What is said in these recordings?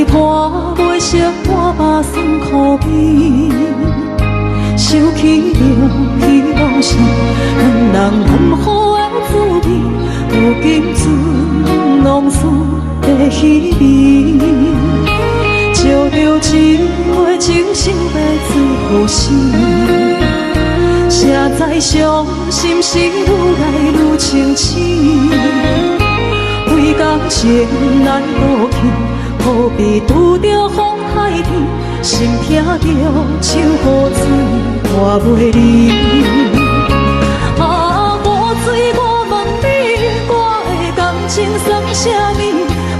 对拖袂成半把酸苦味，想起了希望是两人难好的滋味，如今全拢输在稀微。照着一月情深要最好时，谁知伤心事愈来愈清醒。为感情来倒去，何必拄着风海天？心痛着手雨水换袂离。啊，雨水，我问你，我的感情算啥物？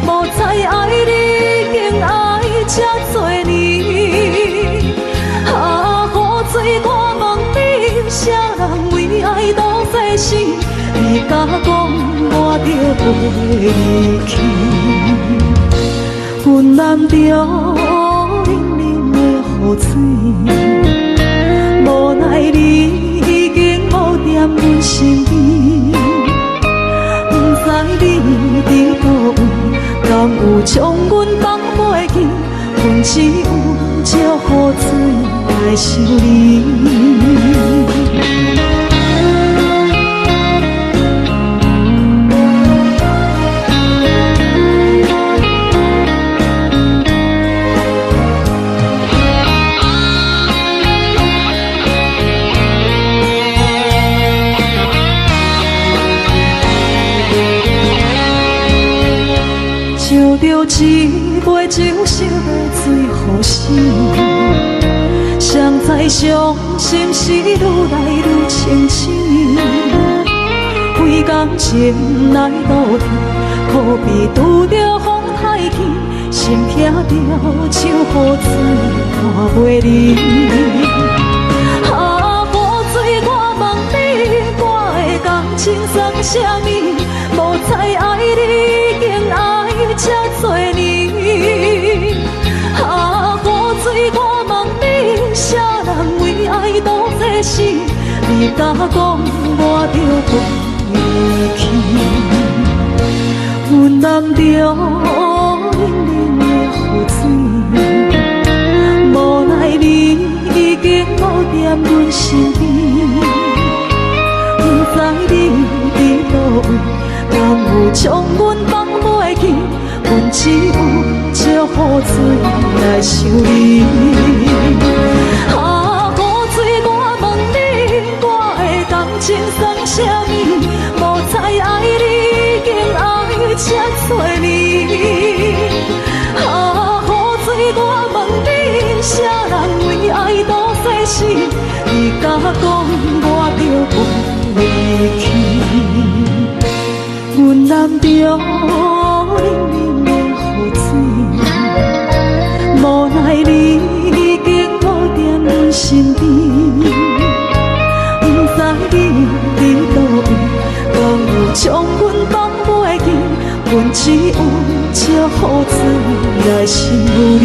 无再爱你，竟爱这多年。啊，雨水，我问你，啥人为爱赌世死？你甲讲我着袂离去，阮淋着冷冷的雨水，无奈你已经无踮阮身边，不知你伫倒位，敢有将阮放袂记？阮只有借雨水来想你。照着一杯酒烧的最好时，谁知伤心事愈来愈清醒。为感情来倒去，何必拄着风太起？心痛着手雨水看袂离。啊，雨水，我问你，我的感情算啥物？无再爱你，竟爱这多年。啊，雨水，我问你，啥人为爱赌这死？你甲讲我着袂离去，阮淋着冷冷的雨水，无奈你已经无踮阮身边，不知你伫倒位，敢有将阮放袂记？阮只有借雨水来想你。啊，雨水，我问你，我的感情算啥物？无再爱你，竟爱这多年。啊，雨水，我问你，啥人为爱赌世死？你甲讲我着袂离去，阮淋着冷冷的雨水，无奈你已经无踮阮身边，不知你伫倒位，敢有将阮放袂记？阮只有借雨水来想你。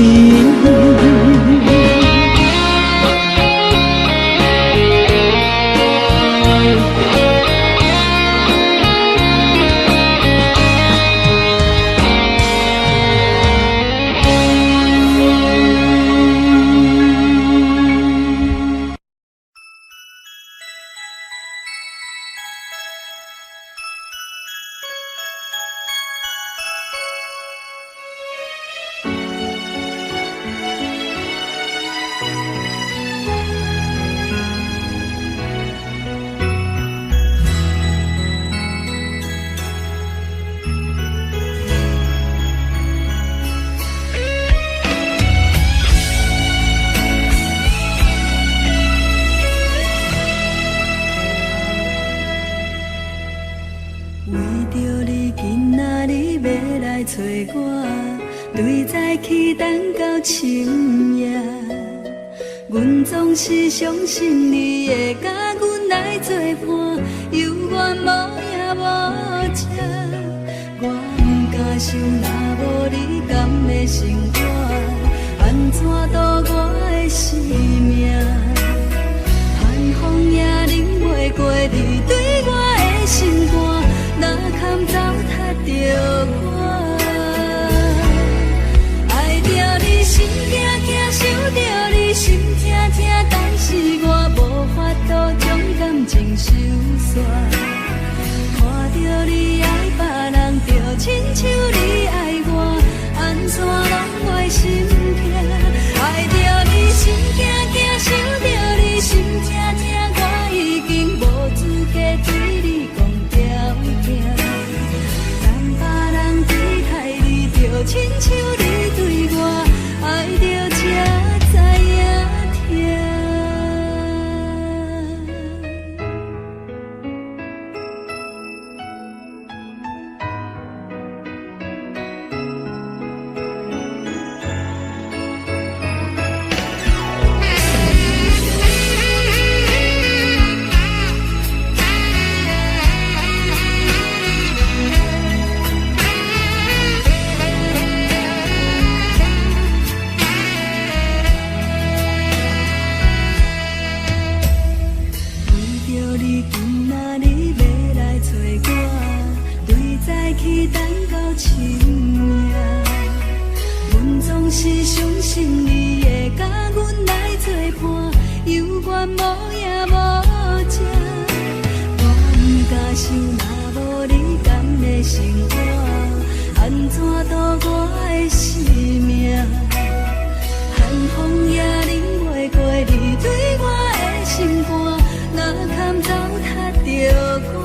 找我，对在起等到深夜，阮总是相信你会甲阮来作伴，犹原无影无迹。我不敢想，若无你甘的生活，安怎度我的生命？寒风也忍袂过你对我的心肝，哪堪糟蹋着我？爱着是相信你会甲阮来作伴，犹原无影无迹。我不敢想，若无你甘的生活，安怎度我的生命？寒风也忍袂过你对我的心肝，若堪糟蹋着我。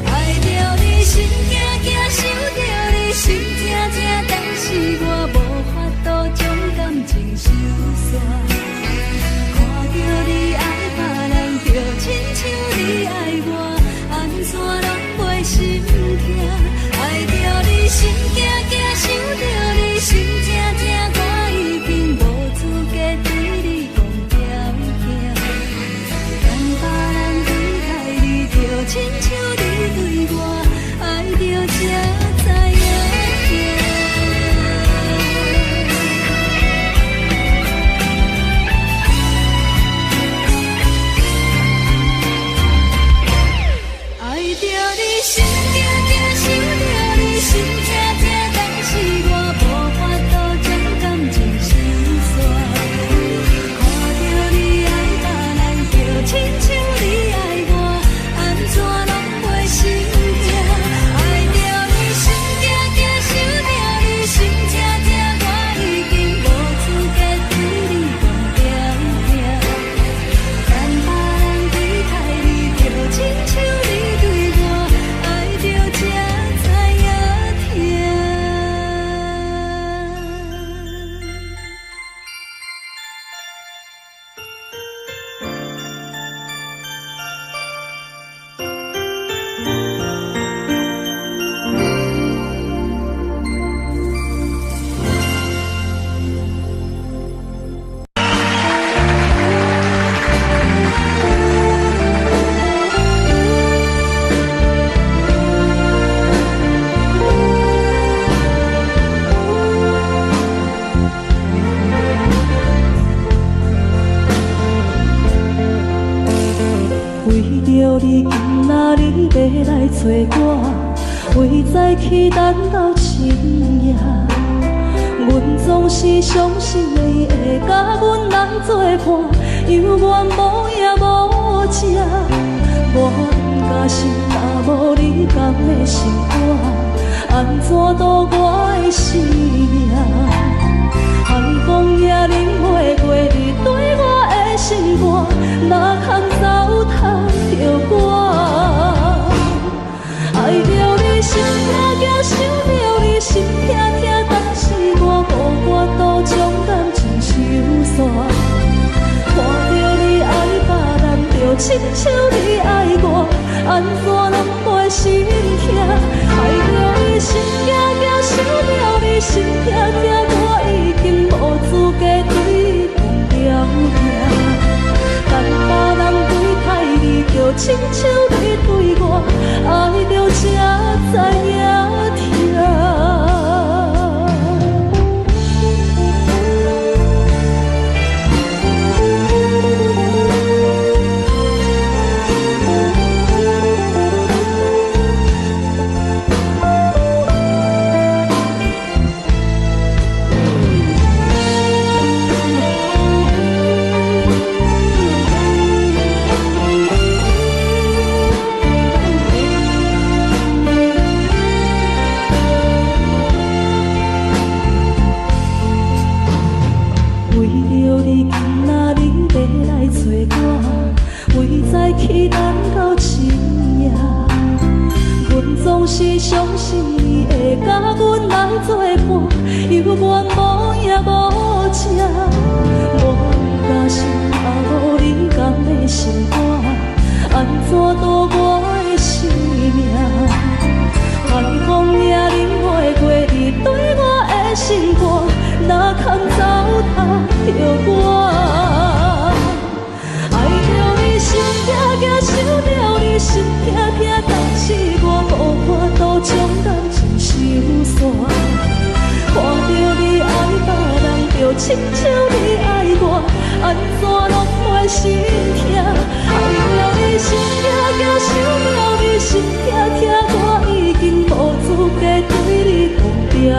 爱着你心惊惊，想着你心痛痛，但是我无法度将感情收煞。看着你爱别人，就亲像你爱我，安怎拢袂心痛？爱着你心惊惊，想着你心痛痛，我已经无资格对你讲条件。等别人对待你，就亲像你对我，爱着才知影痛。爱着你心惊惊，想着你心痛痛，但是我无法度将感情收煞。看着你爱别人，就亲像你爱我，安怎拢袂心痛？爱着你心惊惊，想着你心痛痛，我已经无资格对你讲条件。等别人对待你，就亲像你对我，爱着才知影痛。为着你，今仔日要来找我，为早起等到深夜。阮总是相信你会甲阮来作伴，犹原无影无迹。我不敢想，若无你甘的心肝，安怎度我的生命？寒风也忍袂过你对我的心肝，哪堪糟蹋着我？爱着你心惊惊，想着你心痛痛，但是我无法度将感情收煞。看着你爱别人，就亲像你爱我，安怎拢袂心痛？爱着你心惊惊，想着你心痛痛，我已经无资格对讲条件。等别人对待你，就亲像你对我，爱着才知影痛。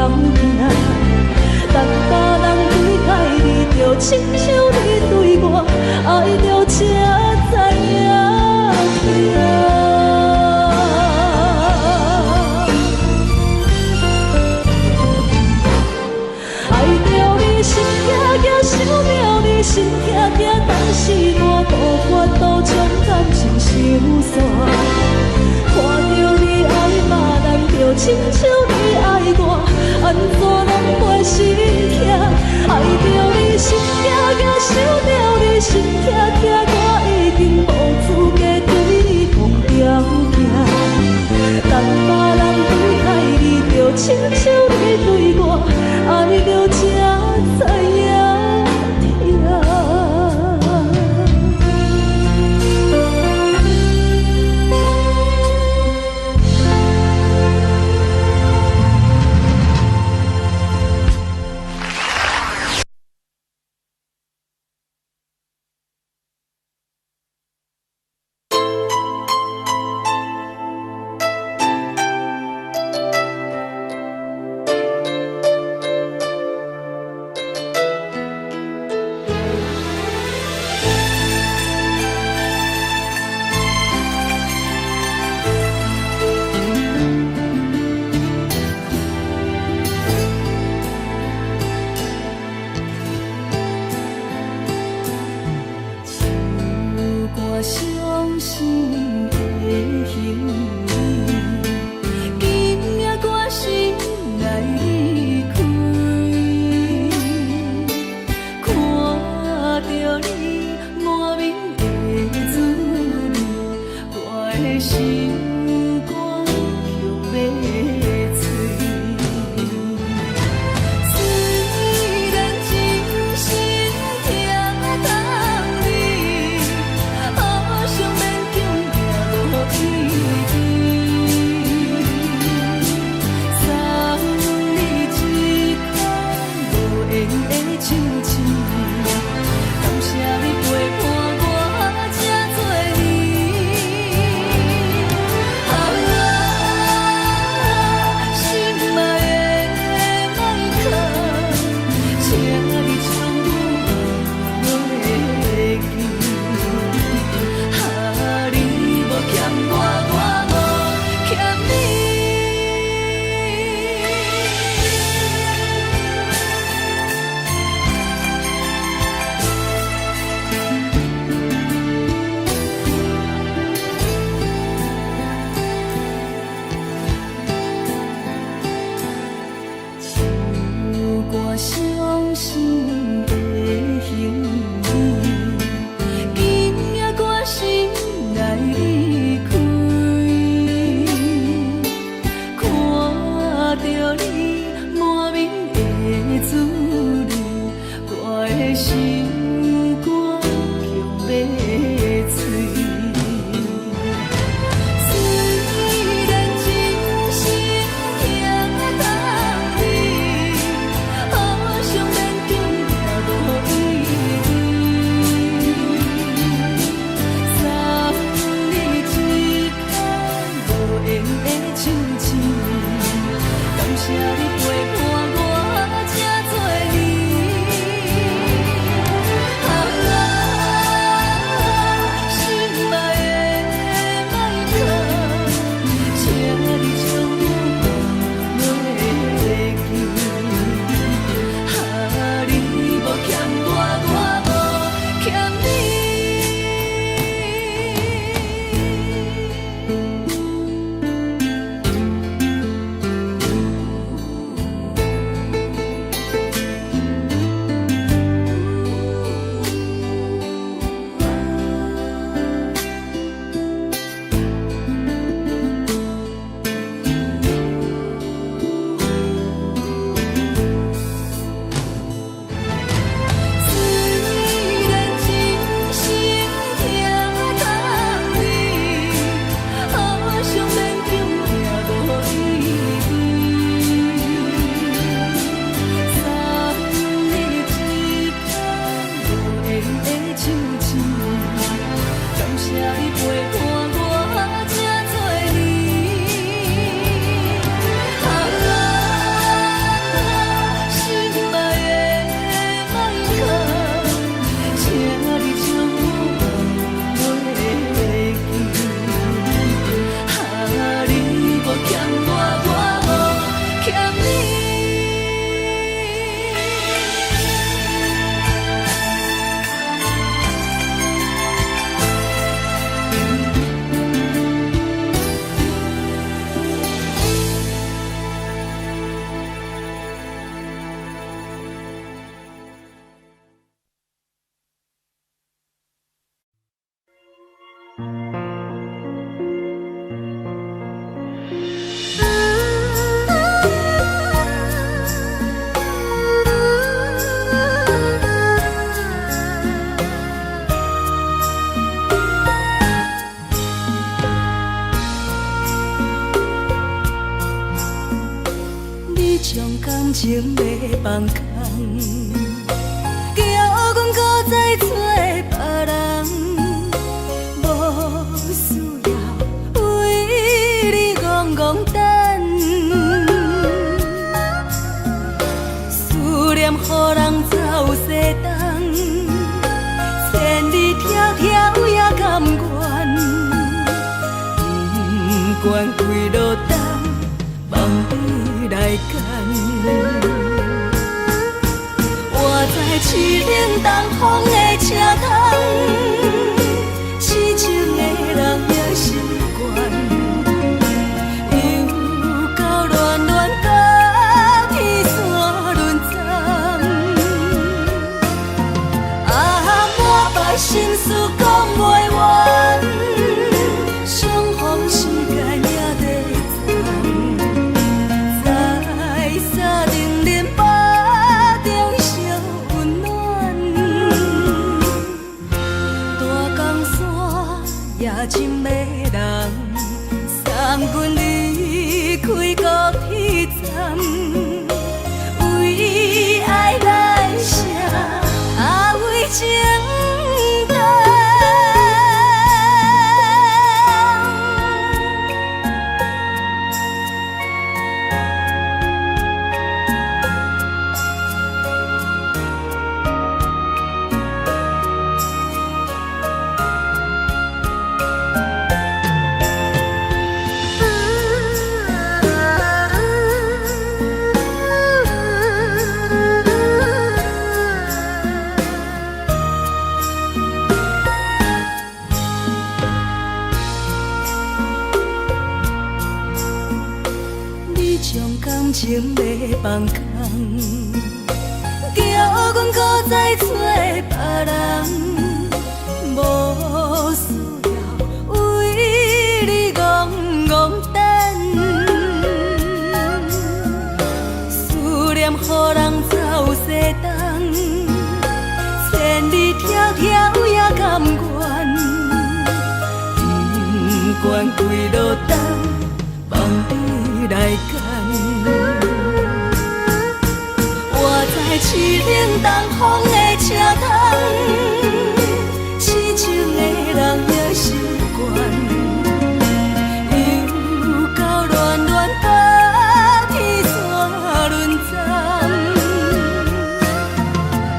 行。但别人对待你，就亲像你对我，爱着才知影疼。爱着你心惊惊，想着你心痛痛，但是我无法度将感情收煞。看着你爱别人，就亲像你爱我，安怎拢袂心痛？爱着你心惊惊，想着你心痛痛，我已经无资格对你讲条件。但别人对待你，就亲像你对我，爱着才知影疼。感情要放空，叫阮搁再找别人，无需要为你戆戆等。思念予人走西东，千里迢迢也甘愿，不管几落冬，梦你来牵。我在市顶东风的车窗，痴情的人也习惯，又到恋恋到天山沦陷。啊，满腹心事讲袂完，相逢时间也在在沙丁林巴中烧温暖。大江山夜深的人，送阮离开高铁站，为爱来写，啊为情动。感情要放空，叫阮搁再找别人，无需要为你戆戆等。思念予人走西东，千里迢迢也甘愿，不管几落冬，梦你来牵。我在市顶东风的车窗，痴情的人也习惯，又到恋恋到天山沦陷。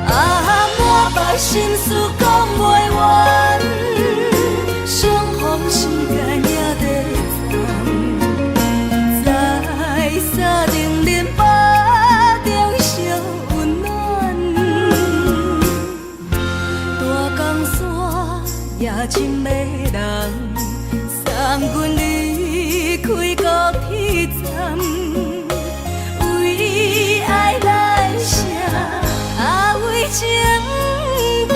啊，满腹心事讲袂完，相逢时间也在沙丁林巴中烧温暖。大江山夜深的人，送阮离开高铁站，为爱来写，啊为情动。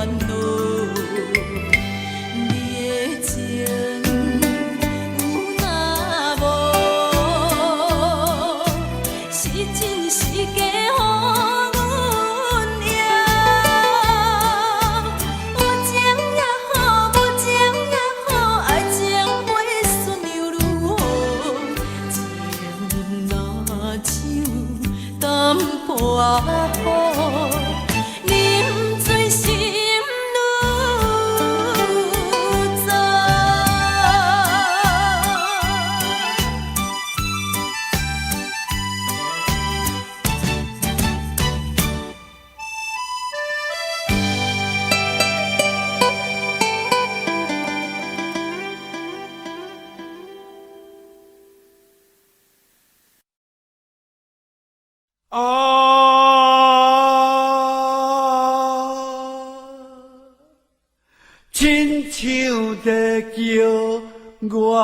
恼。你的情有若无，是真是假？我好，啉醉心愈糟。亲像在叫我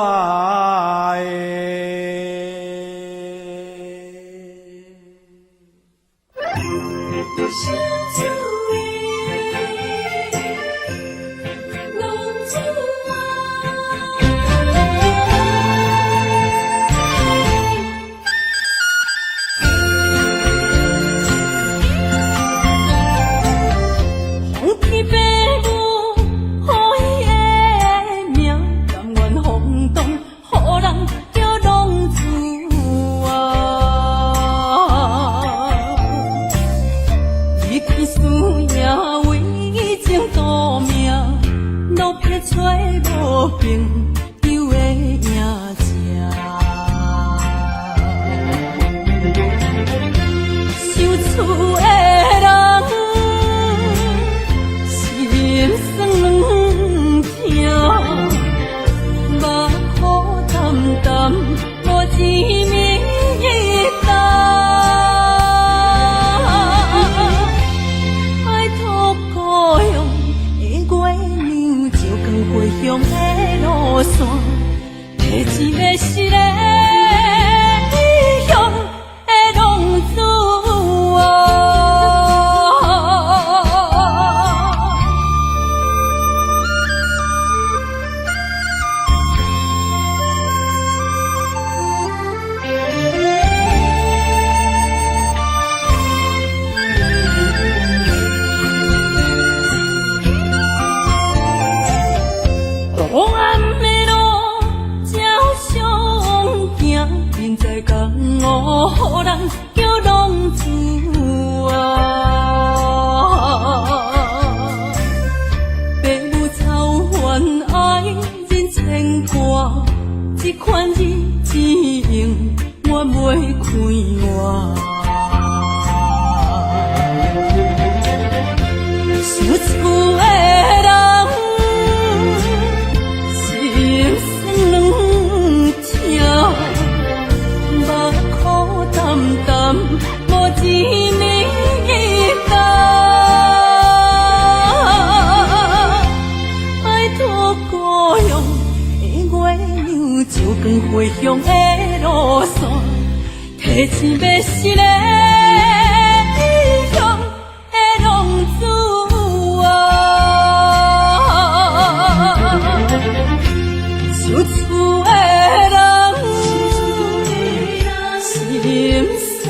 回乡的路线，提醒要是个异乡的浪子啊，受厝的人心酸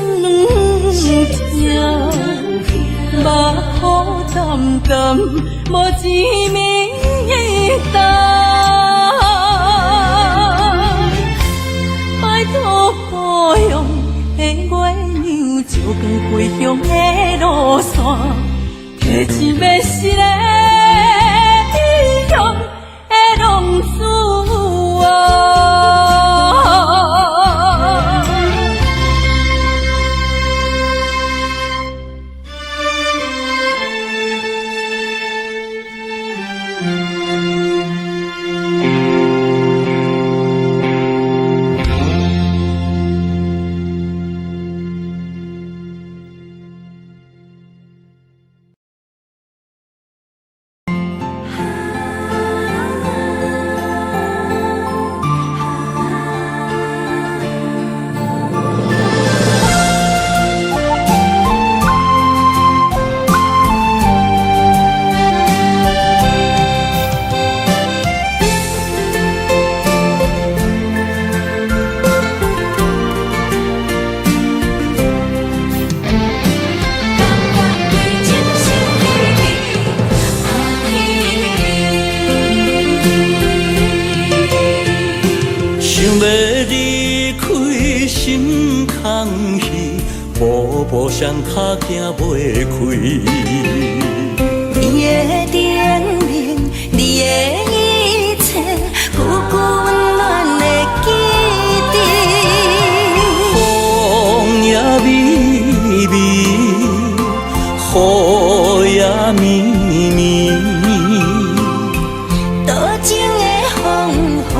两痛，目眶澹澹，无一面灯。故乡的月亮，照光回乡的路线，提醒要是个异乡的浪子啊。脚行袂开。你的叮咛，你的一切，久久温暖的记忆。风也微微，雨也绵绵，多情的风雨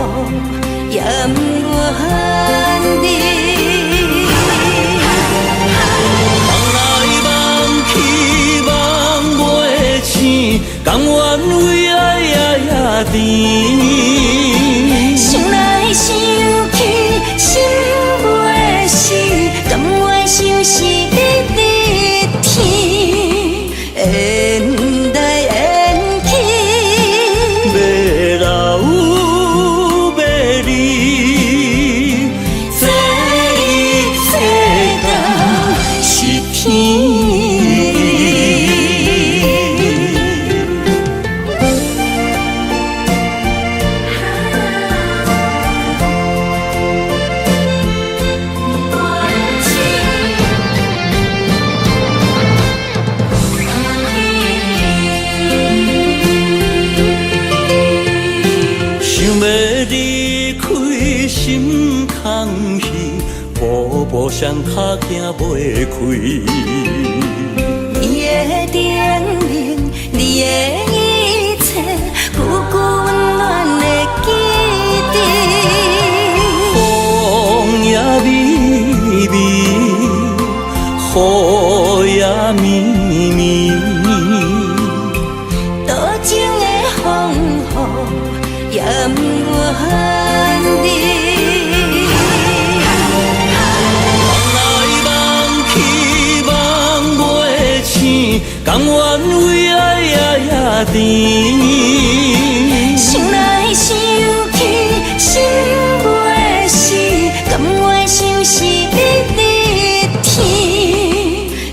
也不愿离。甘愿为爱夜甜，想来想去心袂死，甘愿相思日天，缘来缘去，要老要离，这一世间是天。步步上脚行袂开，你的叮咛，你的一切，久久温暖的记忆。风也微微，雨也绵绵，多情的风雨也不愿离。甘愿为爱夜甜，想来想去心袂死，甘愿相思日天，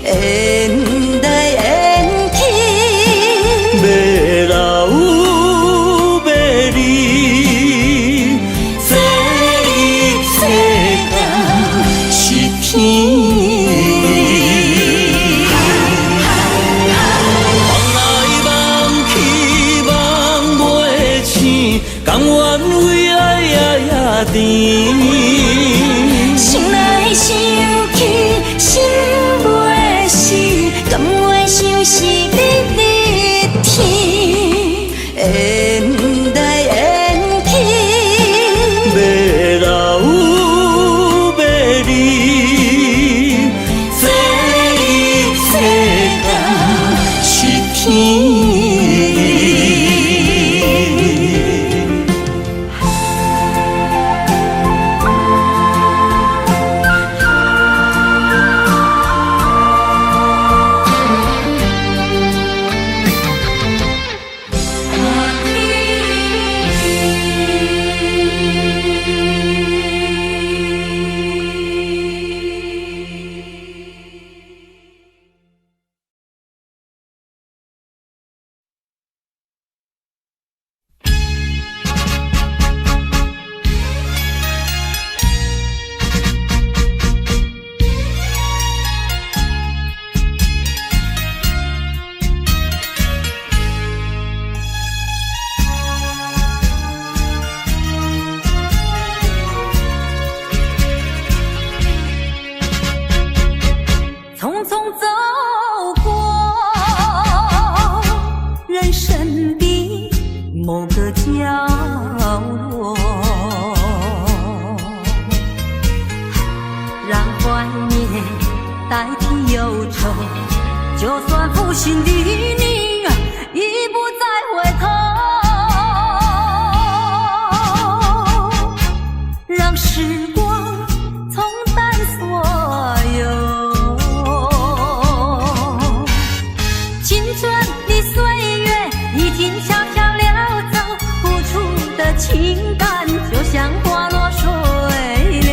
缘来缘去，要老要离，这一世间是天。甘愿为爱夜甜，想来想去心袂死，甘愿相思日天，缘来缘去，要老要离，这一世间是天。某个角落，让怀念代替忧愁，就算负心的你已不再回头，让时光冲淡所有青春的岁月已经悄悄溜走，付出的情感就像花落水流。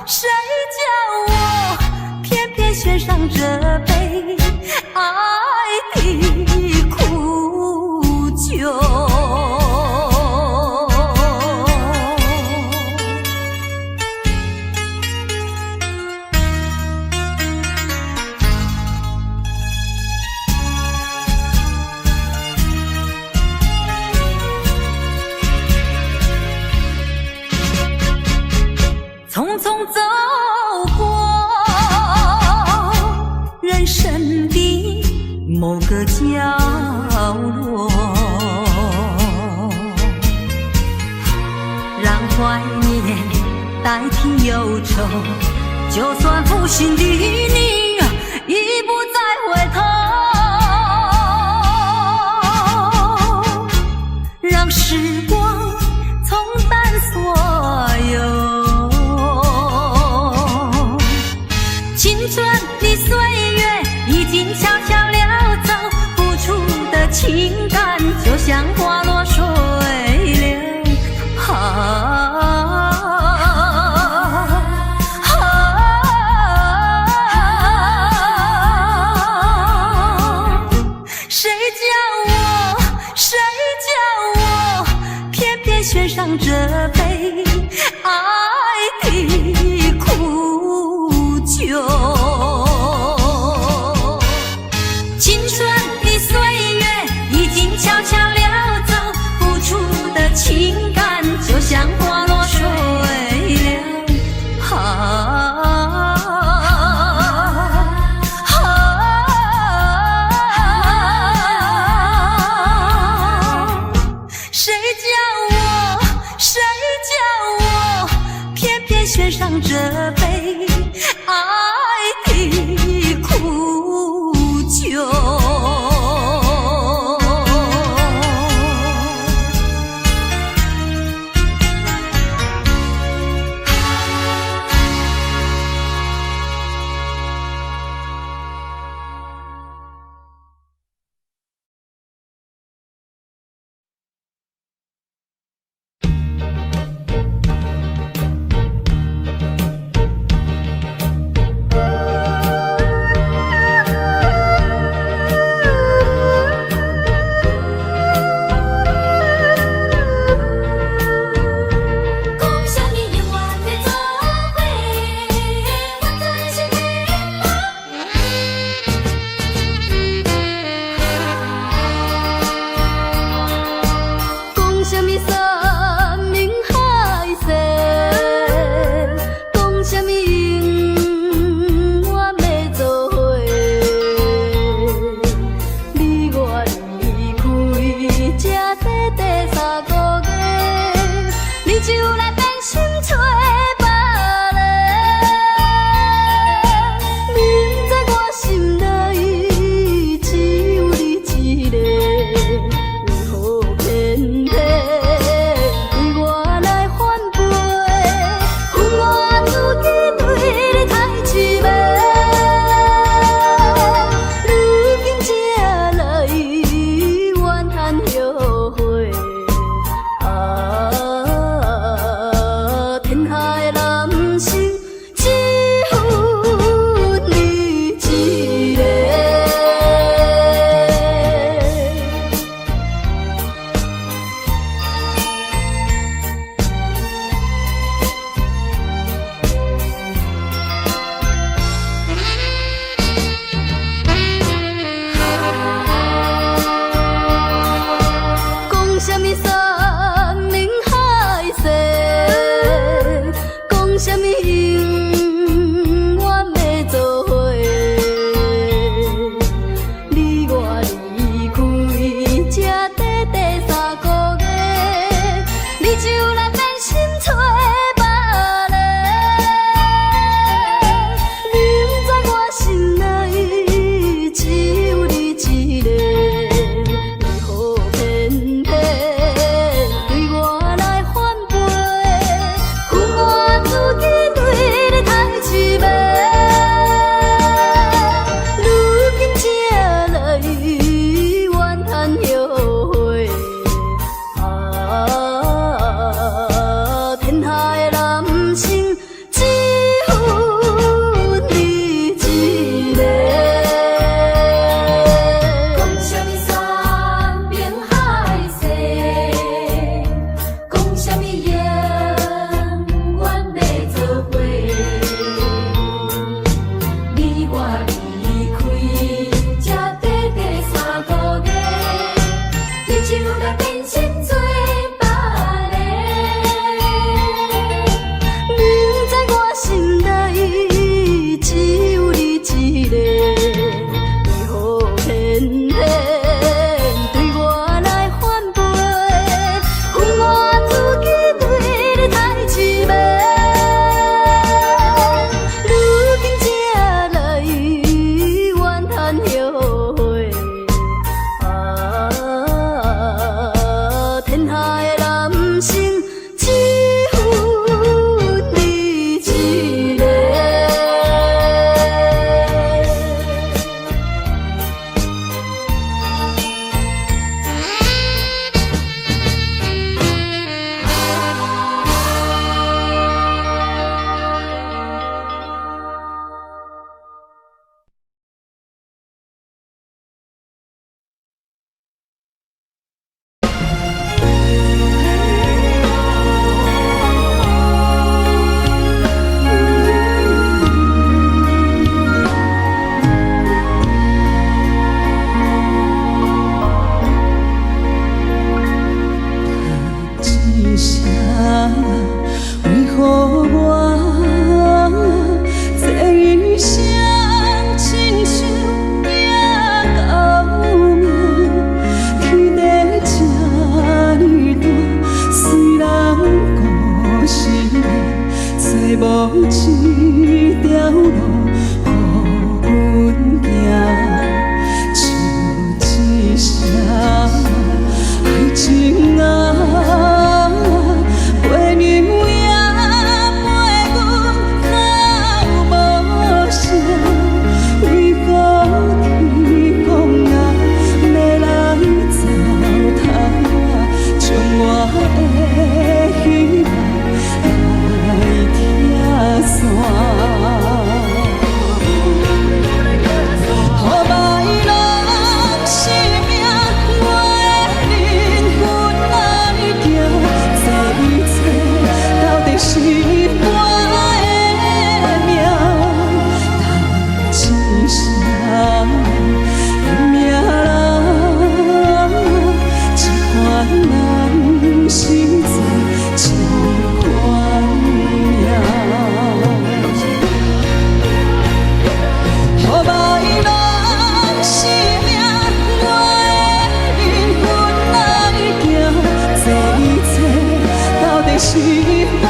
谁叫我偏偏选上这杯爱的苦。怀念代替忧愁，就算负心的你已不再回头，让时光冲淡所有。青春的岁月已经悄悄溜走，付出的情感就像花落水流。谁叫我偏偏选上这杯爱的苦酒？青春的岁月已经悄悄溜走，付出的情感就像花落水流。谁叫我偏偏选上这杯爱的苦酒？声，为何我这一生亲像也到命，天地这呢大，虽然故事找无一条路予阮行，唱一声爱情啊，陪娘也陪阮到无声，为何天公啊要来糟蹋，将我的希望来拆散。是我的命，叹一声，命人，一款人生在一款命。予歹人生命，我的灵魂来行，这一切到底是我。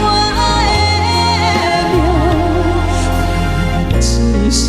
命人，一款人生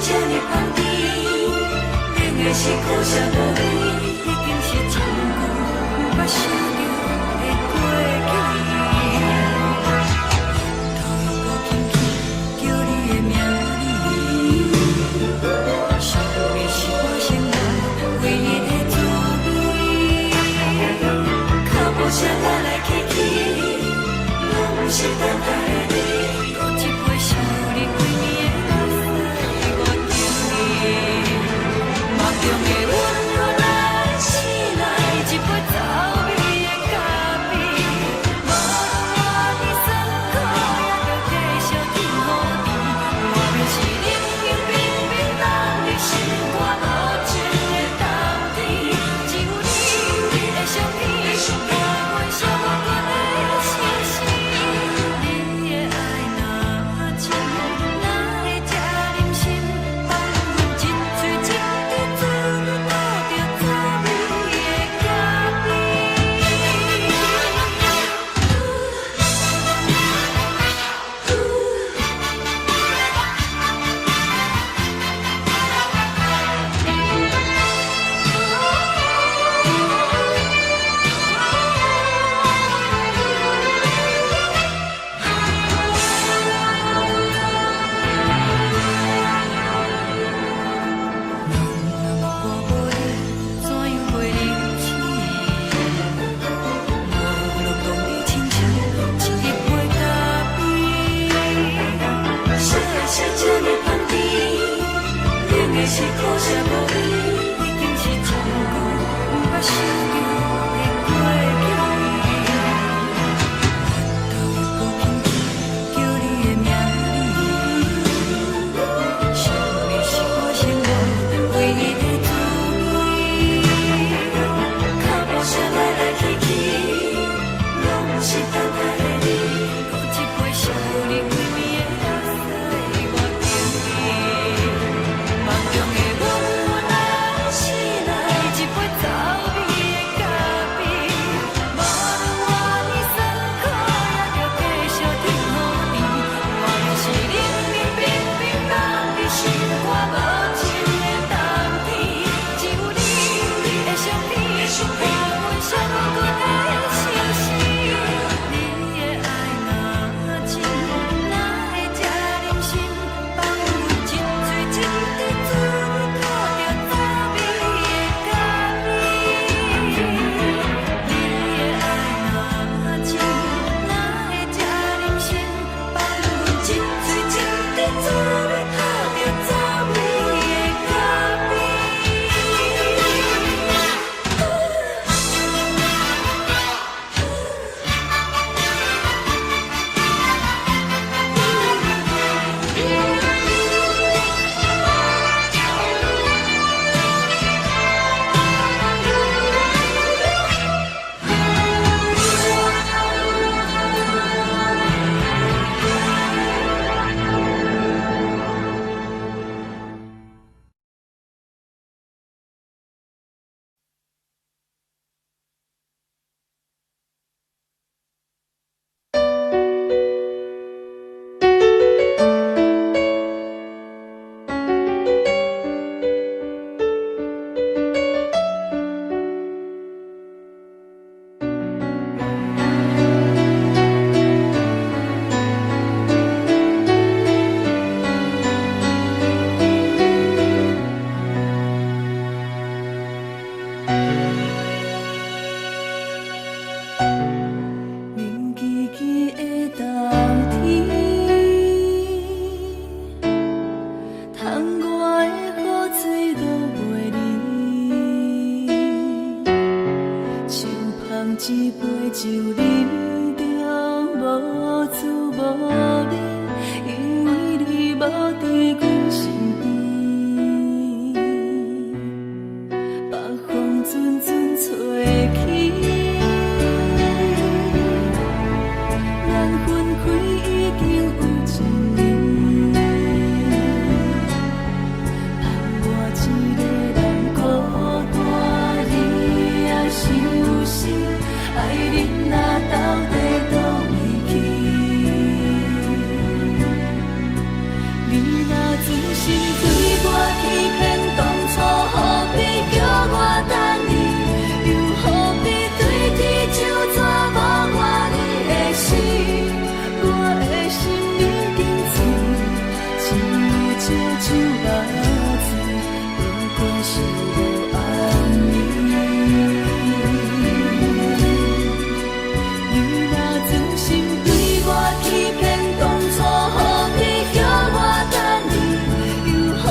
在一款命。是苦涩无味，已经是一句捌想着的过去。头又搁轻轻叫你的名字，想的是我生活唯一的滋味。脚步声来来去去，拢不是等待的你，搁一杯烧你几年的目屎，我敬你。梦中的温柔来醒来，一杯走味的咖啡，无论我的酸苦，也着继续甜予你。外面是冷冷冰冰人的心肝无情的冬天，只有你的相片，陪阮相伴的星星。你的爱若真，哪会这忍心放阮一嘴一滴滋味倒着滋味的咖啡？我无力，怎样袂忍起？无路讲你亲像一杯咖啡，烧的是这么香甜，冷的是苦涩无味，已经是一句捌想着的过去。头又搁轻轻叫你的名字，想的是我生活唯一的滋味。脚步声来来去去，拢不是等待的你，搁一杯烧你几暝的目屎，我真心对我欺骗，当初何必叫我等你，又何必对天就这无我你的心，我的心已经碎，亲像这酒目醉，不过是无安眠。你若真心对我欺骗，当初何必叫我等你，又何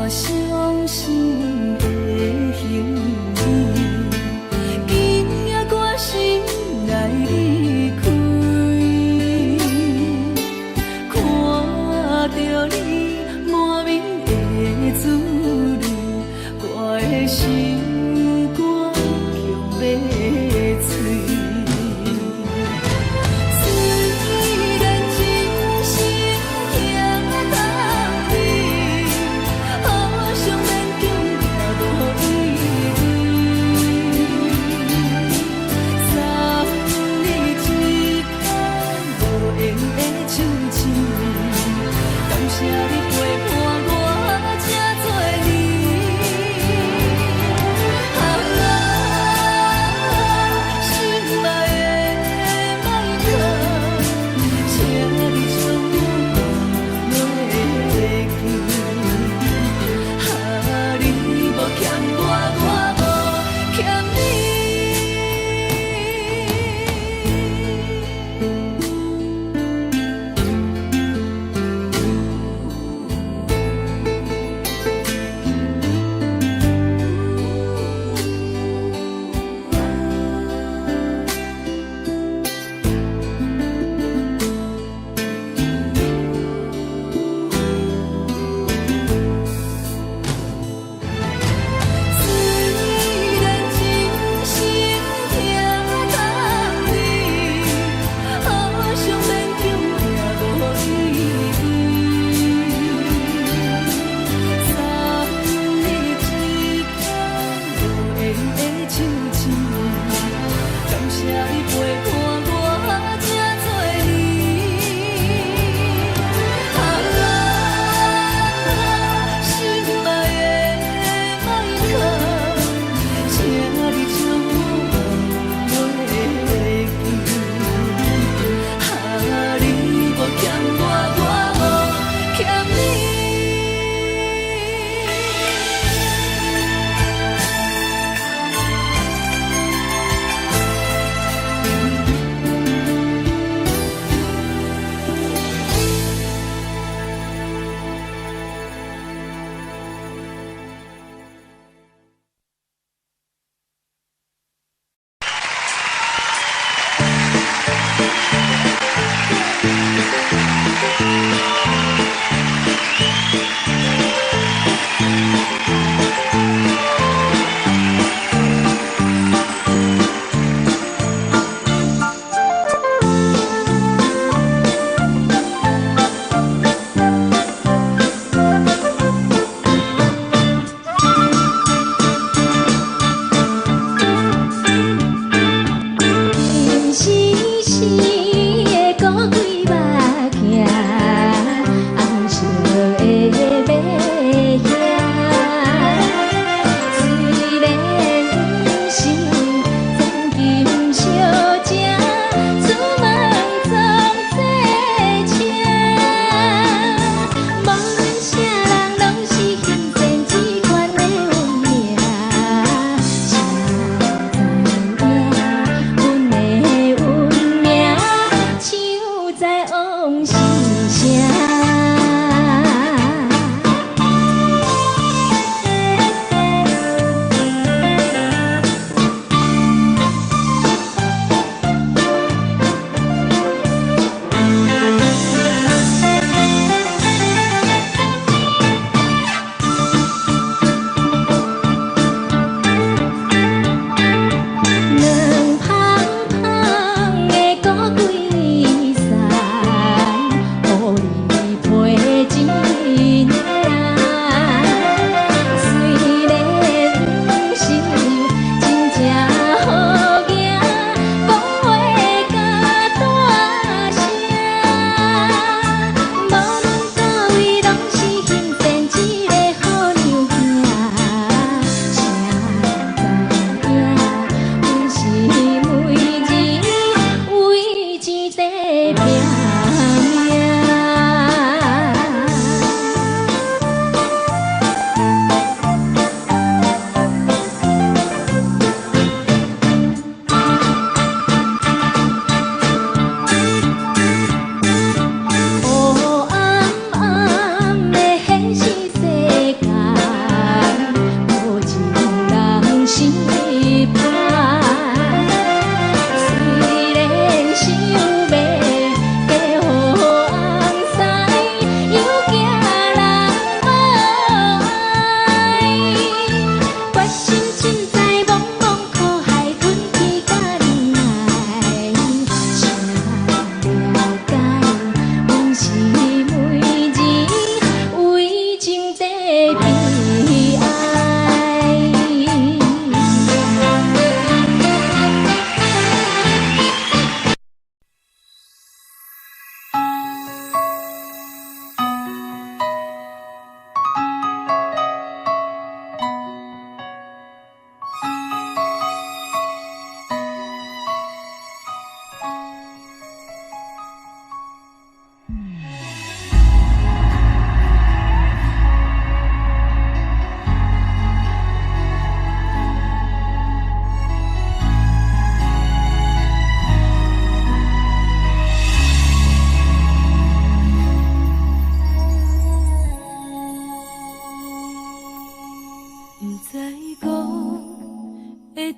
我伤心的行李，今夜我心来离开，看着你满面的滋味，我的心肝强要碎。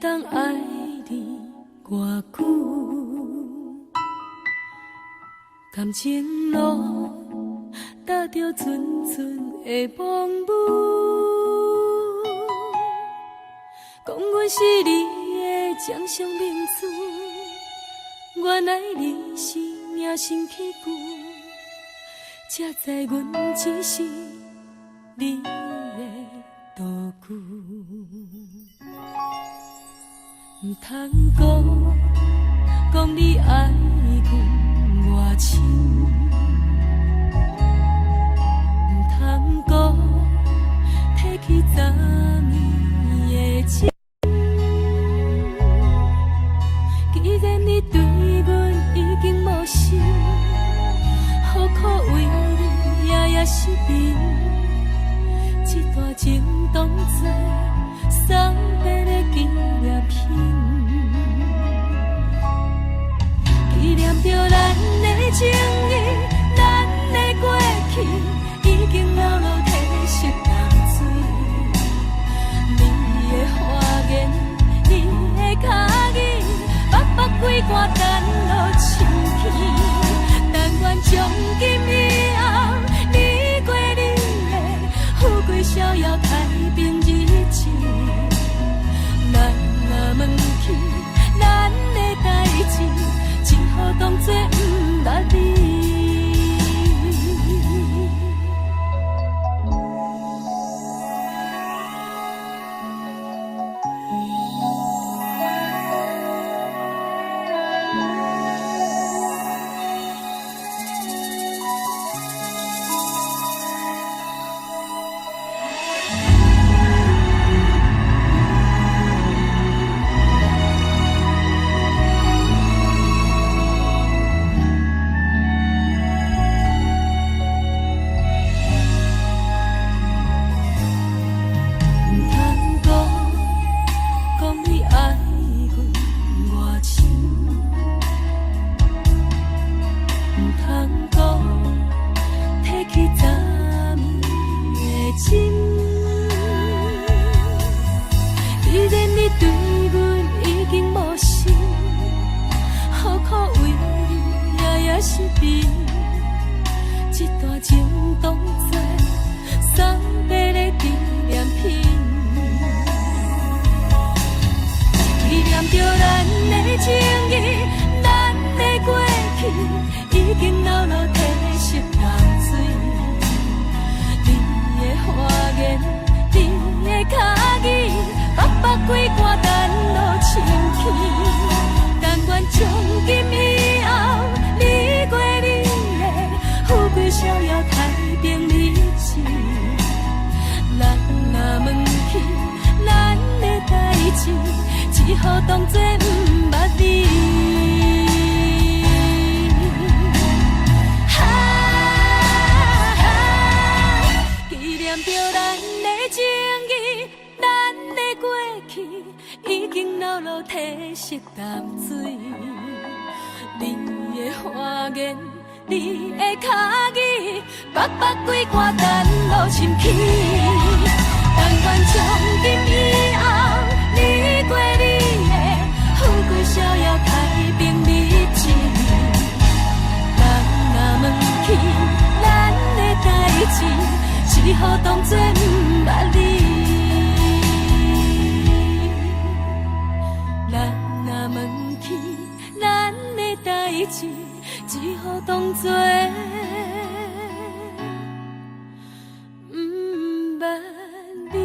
当爱你偌久？感情路踏着纯纯的梦雾，讲阮是你的掌上明珠，原来你是命生起句，才知阮只是你的道具。唔通讲你爱阮偌深，唔通讲提起昨暝的情。既然你对阮已经无心，何苦为你夜夜失眠？这段情当作送别的纪念品。纪念着咱的情谊，咱的过去，已经牢牢褪色淡水。你的花言，你的脚语，白白几段等落深去。但愿从今以后，你过你的富贵逍遥太平日子。咱若问起咱的代志，只好当作不捌你。只好当作不捌你。纪念着咱的情谊，咱的过去，已经牢牢褪色淡水。你的花言，你的脚语，白白几段等落深去。但愿从今以后，你过你的富贵逍遥太平日子。人若问起咱的代志，只好当作不捌你。人若问起咱的代志，只好当作不捌你。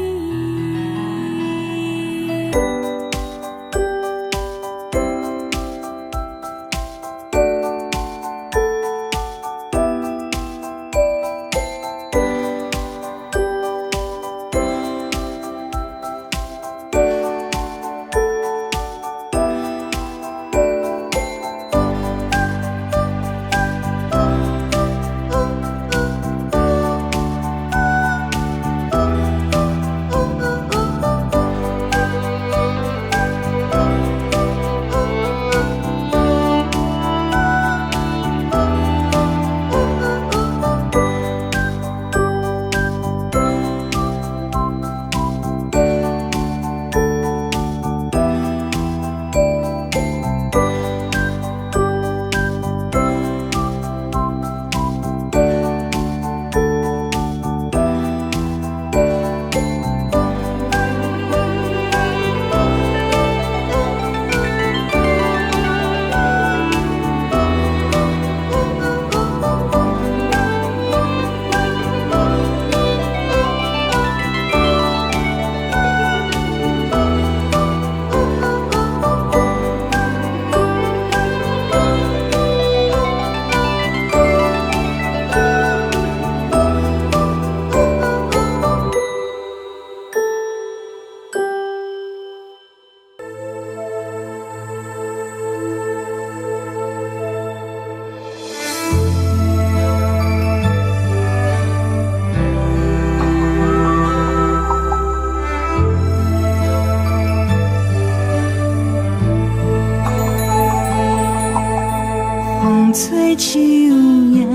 吹树叶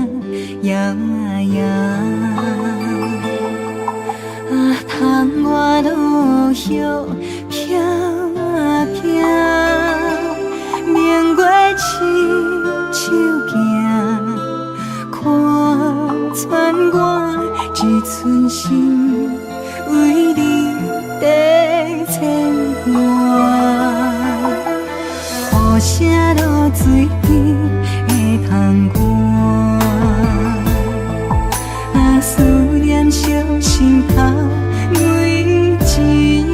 摇啊摇，啊，窗外落叶飘啊飘，明月亲手行，看穿我一寸心，为你在牵挂。雨声落水边的窗外，啊，思念烧心头每一夜。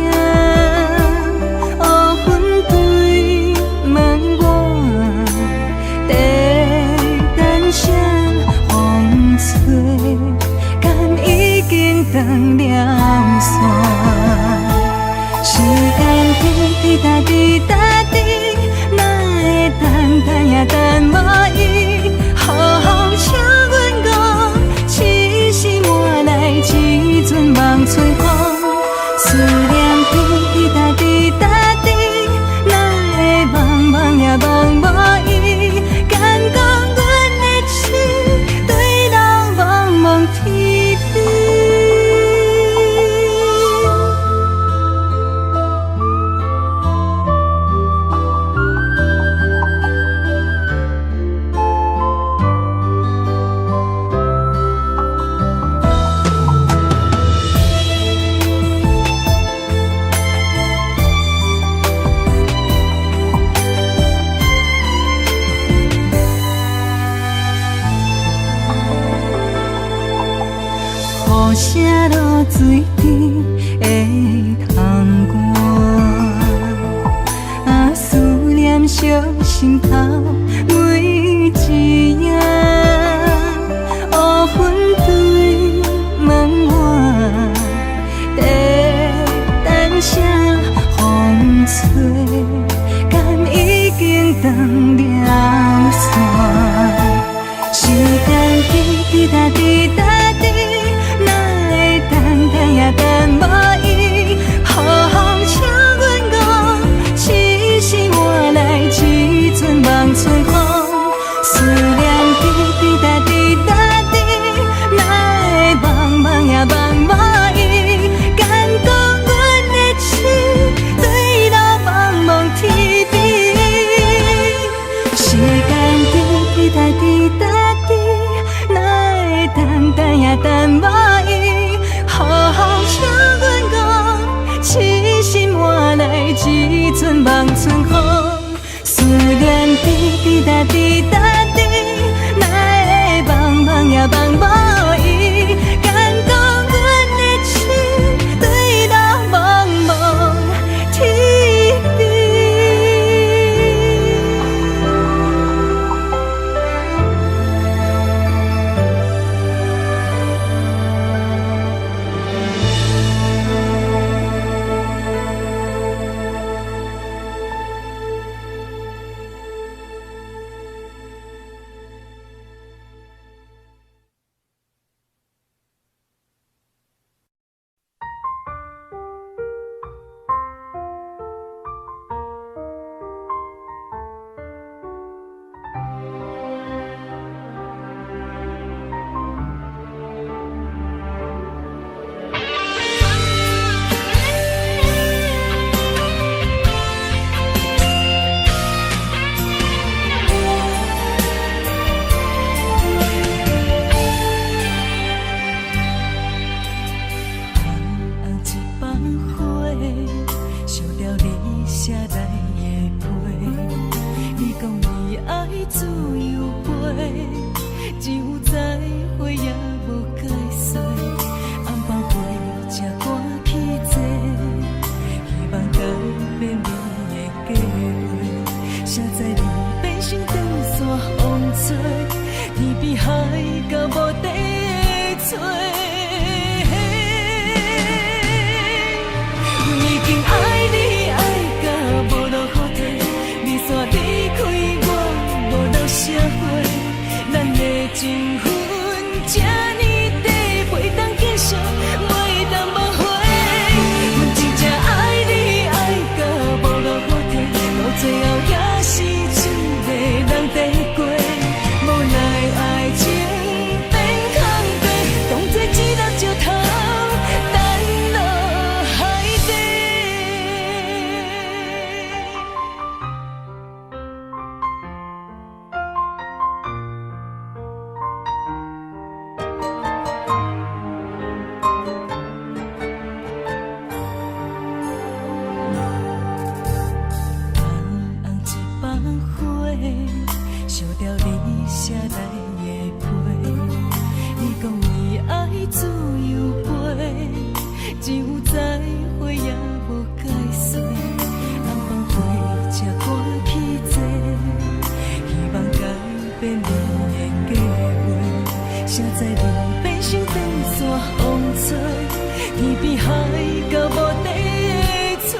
乌云对问我，在等啥风吹，敢已经断了线。时间滴答滴答滴。等也等无伊，好好请阮讲，痴心换来一阵梦吹风。思念滴答滴答滴，哪会茫茫也茫无伊？敢讲阮的情对人茫茫天边。雨声落水边的窗外，啊，思念烧心头每一夜。乌云对问我，在等啥风吹，敢已经断了线。时间滴答滴答滴。等也等无伊，好好请阮讲，痴心换来一阵梦吹风。思念滴答滴答滴，哪会茫茫也茫无伊？敢讲阮的情对人茫茫天边。时间滴答滴答滴，哪会等也等无伊？好好请阮讲，痴心换来一阵梦春风。思念滴答滴答滴，哪会茫茫也茫无伊？敢讲阮的情对人茫茫天边。天边海到无地找。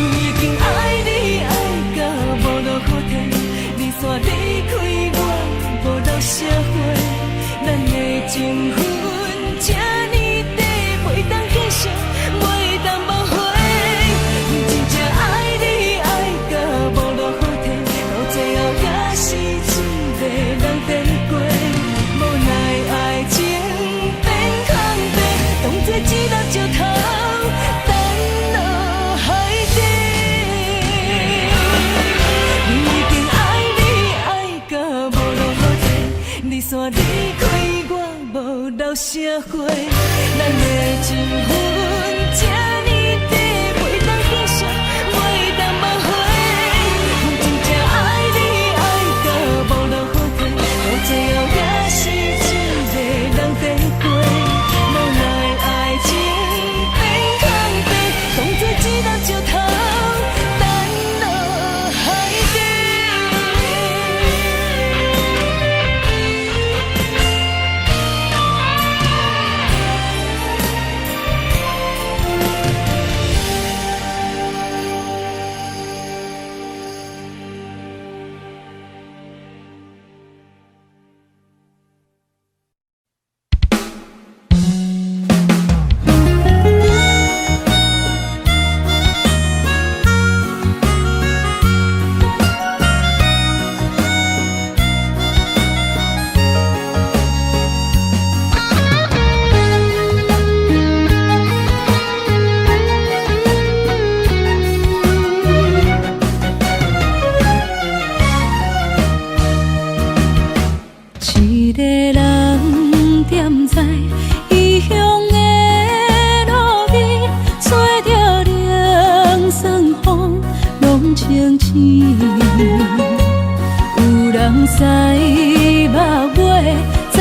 已经爱你爱到无路可退，你煞离开我，无留社会，咱的情分这呢短，袂当继续，袂当挽回。真正爱你爱到无路可退，到最后也是一个人在过。无奈爱情变空白，当作一粒石头沉落海底。已经爱你爱到无路可退，你煞离开我，无留社会，咱的情分这呢短，袂当继续，袂当挽回。真正爱你爱到无路可退，到最后也是一个人在过。无奈爱情变空白，当作一粒石头沉落海底。一个人踮在异乡的路边，吹着凉爽风，拢清醒。有人驶目尾，知要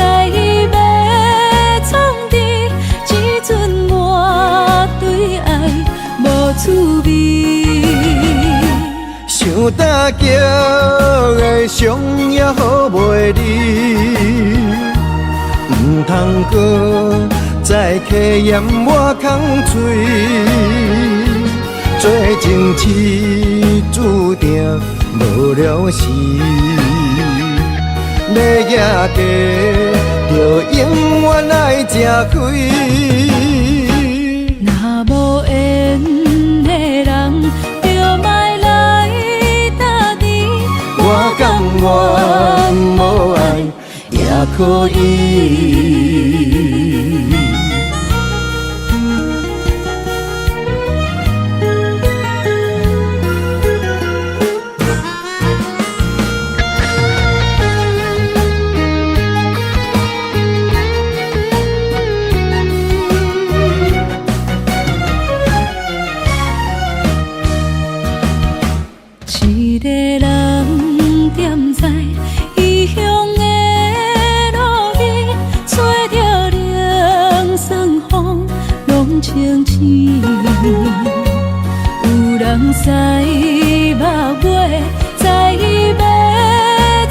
创治，只准我对爱无滋味。想搭桥的伤也好袂离，唔通搁再客嫌我空嘴，做情痴注定无了时，要野地就永远爱吃亏。若无缘的人，就莫来打你。我甘愿无爱也可以。一个人踮在异乡的路边，吹着凉爽风，拢清醒。有人驶目尾，知要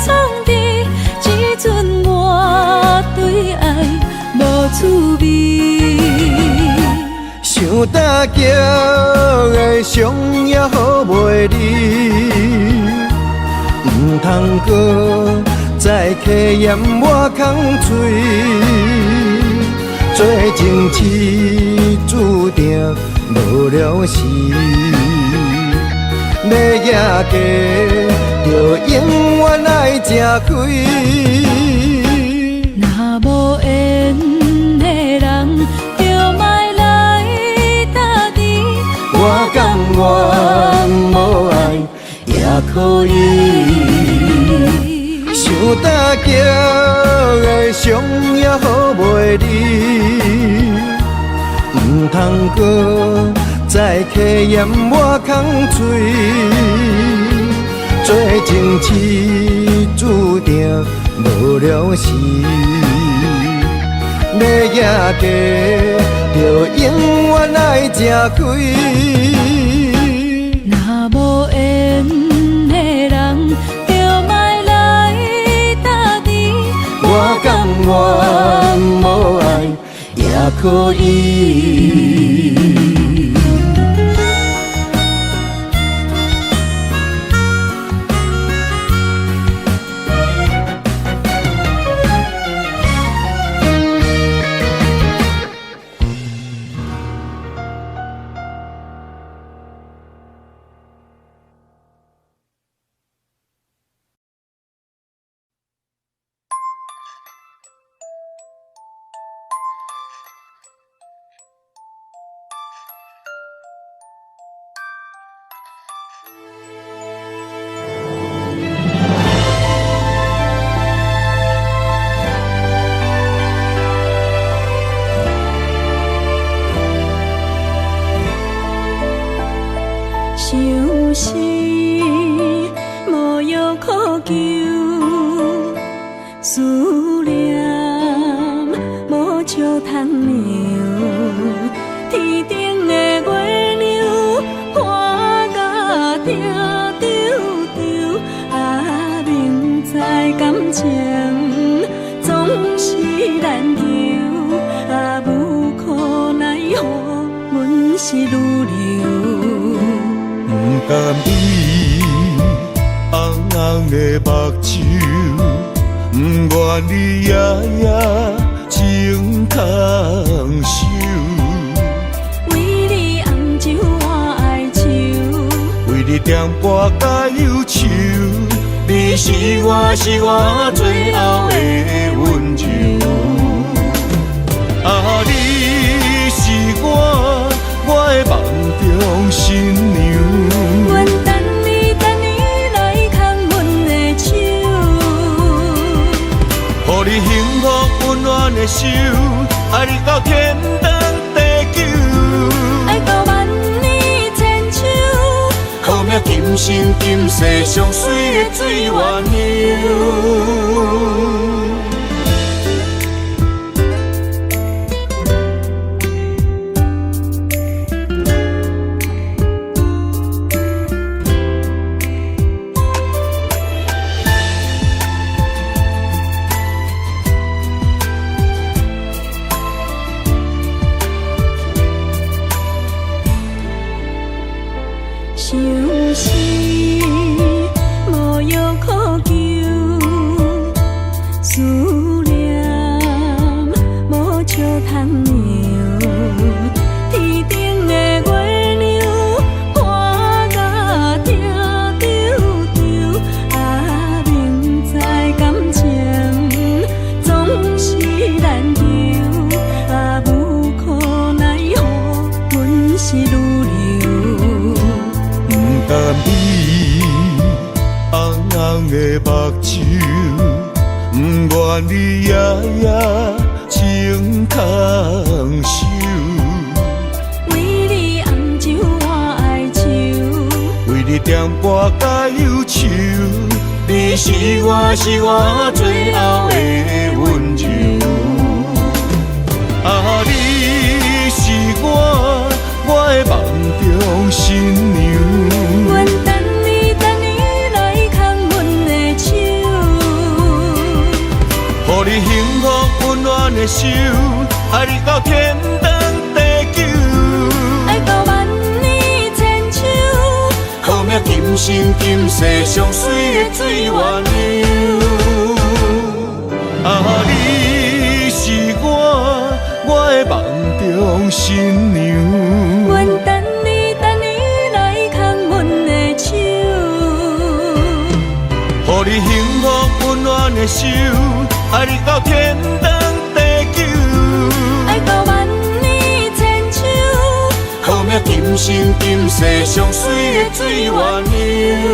创治，只准我对爱无滋味。想搭桥的伤也好袂离，唔通搁再客嫌我空嘴，做情痴注定无了时，要野家就永远爱吃亏。若无缘的人，就莫来打你。我甘愿无爱也可以。想搭桥的伤也好袂离，唔通搁再客嫌我空嘴，做情痴注定无了时，要野家就永远爱吃亏。若无缘的人，就莫来打你。我甘愿可以。相思无药可救，思念无石通量。天顶的月亮看甲定丢丢，啊，明知感情总是难求，啊，无可奈何，阮是女流。不甘伊红红的目睭，不愿你夜夜情通守。为你红酒换哀愁，为你点歌甲忧愁，你是我最后的温柔。啊，你是我的梦中新娘。阮等你来牵阮的手，予你幸福温暖的手，爱你到天长地久，爱到万年千秋，好命今生今世上水的水缘由。相思无药可救，思念无石通量。天顶的月亮看甲定丢丢，啊，明知感情总是难求，啊，无可奈何，阮是女流。不甘你红红的目睭，不愿你夜夜情通守。为你红酒换哀愁，为你点歌甲忧愁，你是我最后的温柔。啊，你是我的梦中新娘。阮等你来牵阮的手，予你幸福温暖的手，爱你到天长地久，爱到万年千秋，好命今生今世上水的水缘由。啊，你是我的梦中新娘。阮等你来牵阮的手，予你幸福温暖的手，爱你到天长地久，爱到万年千秋，好命今生今世上水的水缘由。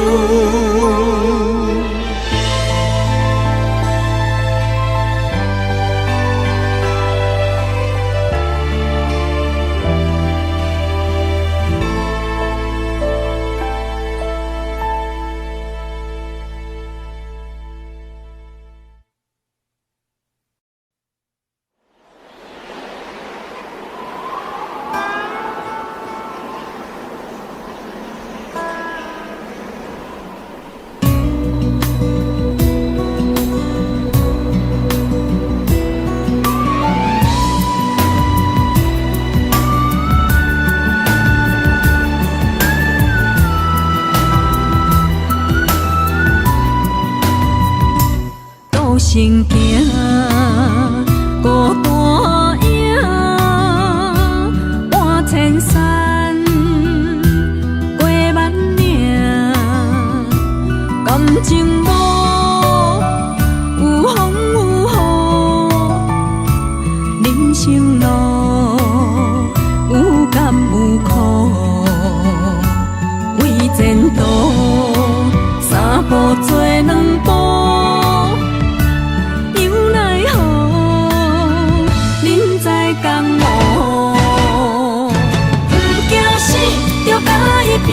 伊拼，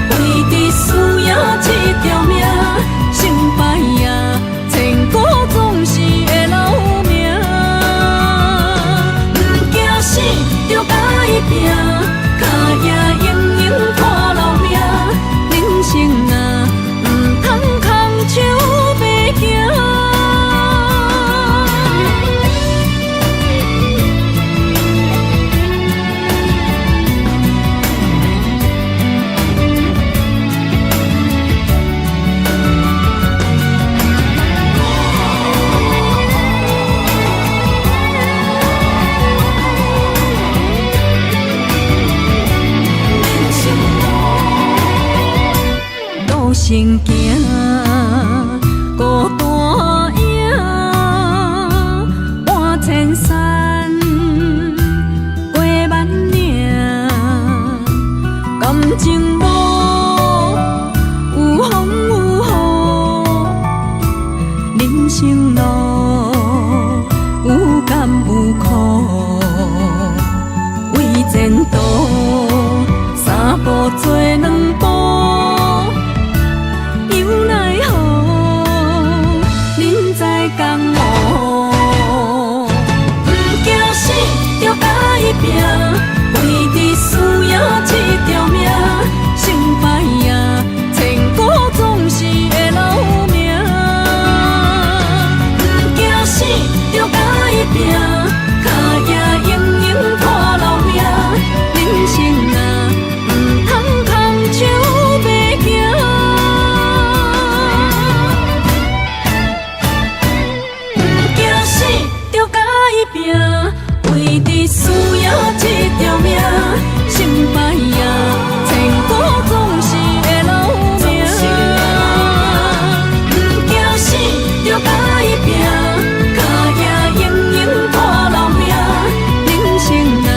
为着需要这条命，成败也千古总是会留名。不惊死，着甲伊拼，脚也永永拖留名。人生啊，唔通空手白行。行行，孤单影，半千山，过万岭，感情路有风有雨，人生路有甘有苦，为前途三步做两步。江湖，不惊死，着甲伊拼，为着需要这条命，成败也千古总是会留名。不惊死，着甲伊拼，脚也永永拖留名。人生啊，唔通空手白行。为着需要这条命，成败也千古总是会留名。不惊死，着甲伊拼，脚也永永拖留名。人生啊，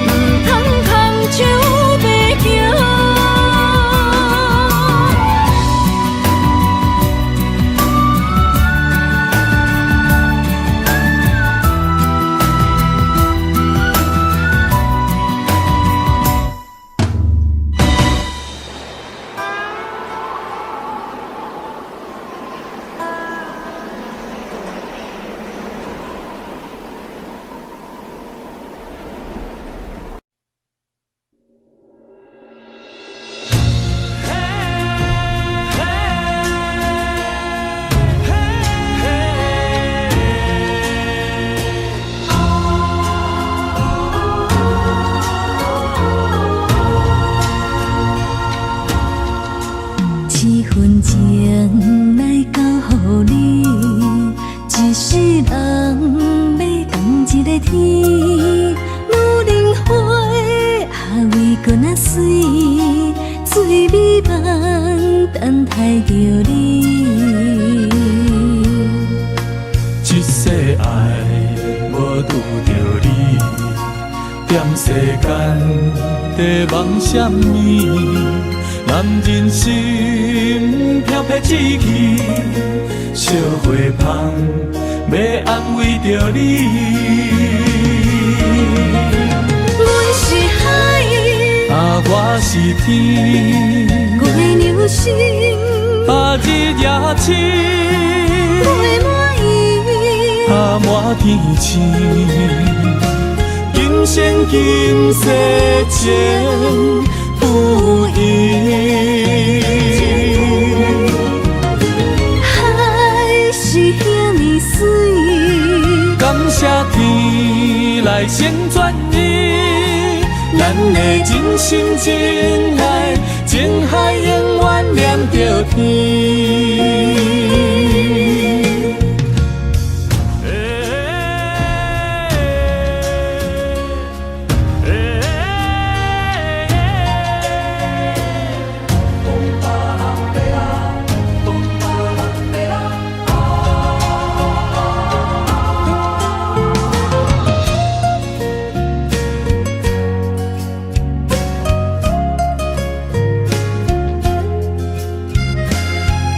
唔通空手白行。这份情来交予你，一世人要共一个天。女人花还为搁那水，水美梦等待着你。一世爱无拄着你，踮世间在梦什么？男人心飘撇志气，烧花香要安慰着你。阮是海，我是天，月流星，日也深，月满意，满天星。今生今世情不移，海是遐尼水，感谢天来成全伊，咱的真心真爱，情海永远连着天。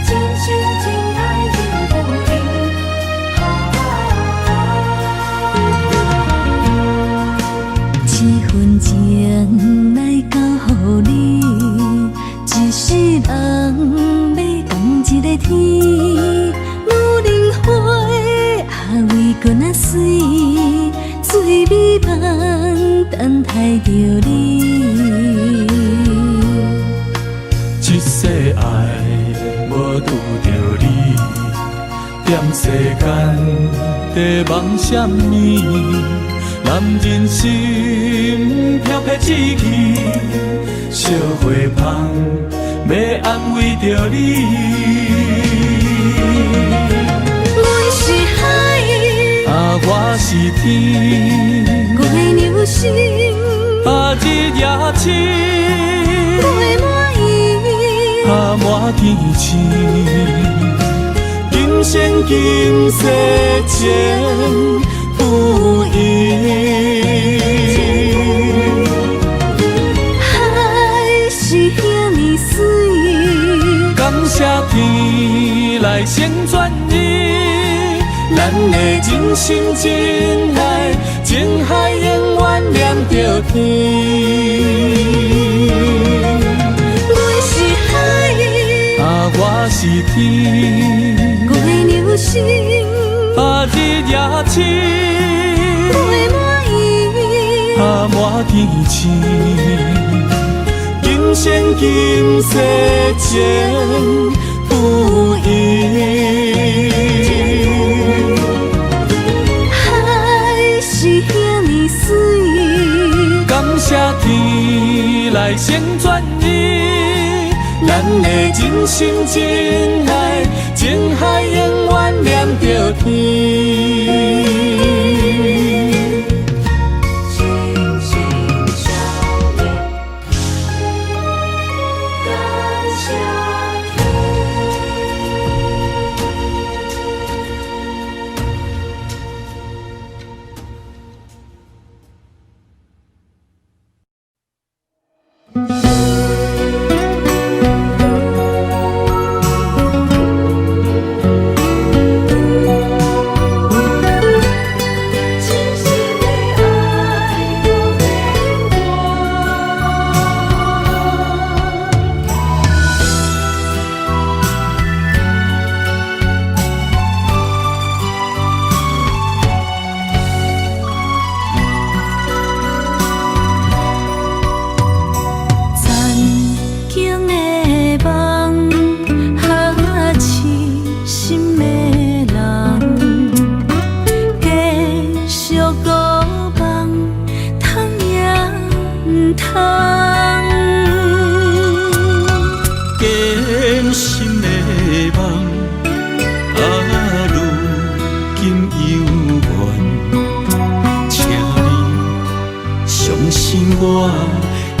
真心真爱。水美梦等待着你。一世爱无拄着你，踮世间在梦什么？男人心飘撇志气，烧花香要安慰着你。阮是海，我是天，月流星，日夜深，月满意，满天星。今生今世情不移。海是遐尼水，感谢天来成全你，咱的真心真爱，情海永远念着天。阮是海，我是天，月流星，日夜深，月满意，满天星。今生今世情不移。海是遐尼水，感谢天来成全你，咱的真心真爱，情海永远念着天。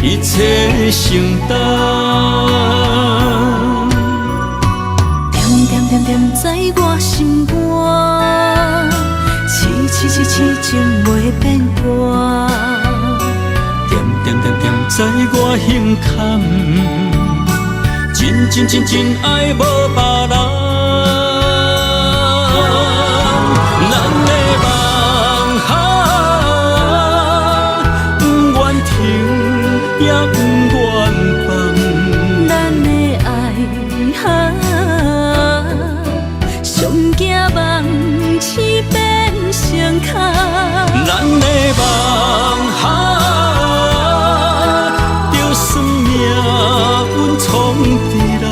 一切承担，点点点点在我心肝，痴情袂变卦，点点点点在我胸坎，真爱无别人。咱的梦不愿停，也不愿放。咱的爱上惊梦痴变成空。咱的梦就算命运冲伫咱，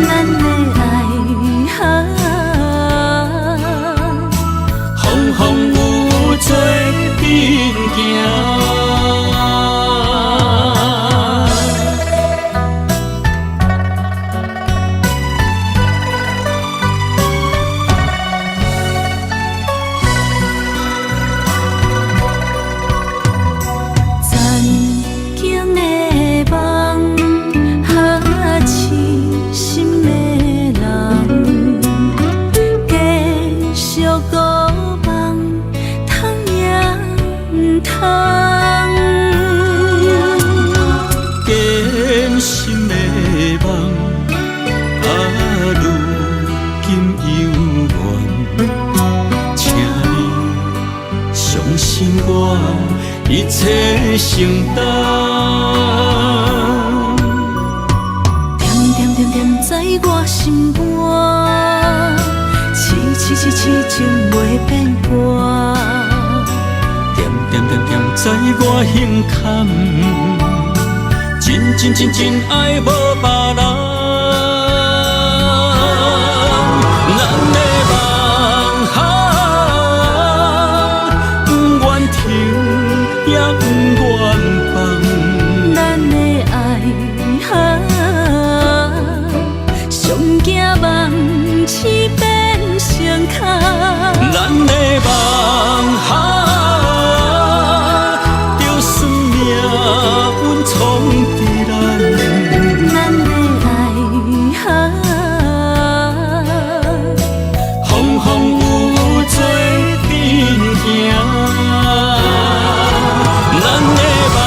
咱的爱风风雨做阵行。一切承担，点点点点在我心肝，痴只是痴情袂变卦。点点点点在我胸坎，真真真真爱无别人。咱的梦不愿停，也不愿放。咱的爱上惊梦痴变成空。咱的梦就算命运闯伫咱，咱的爱风风有做变行。咱的梦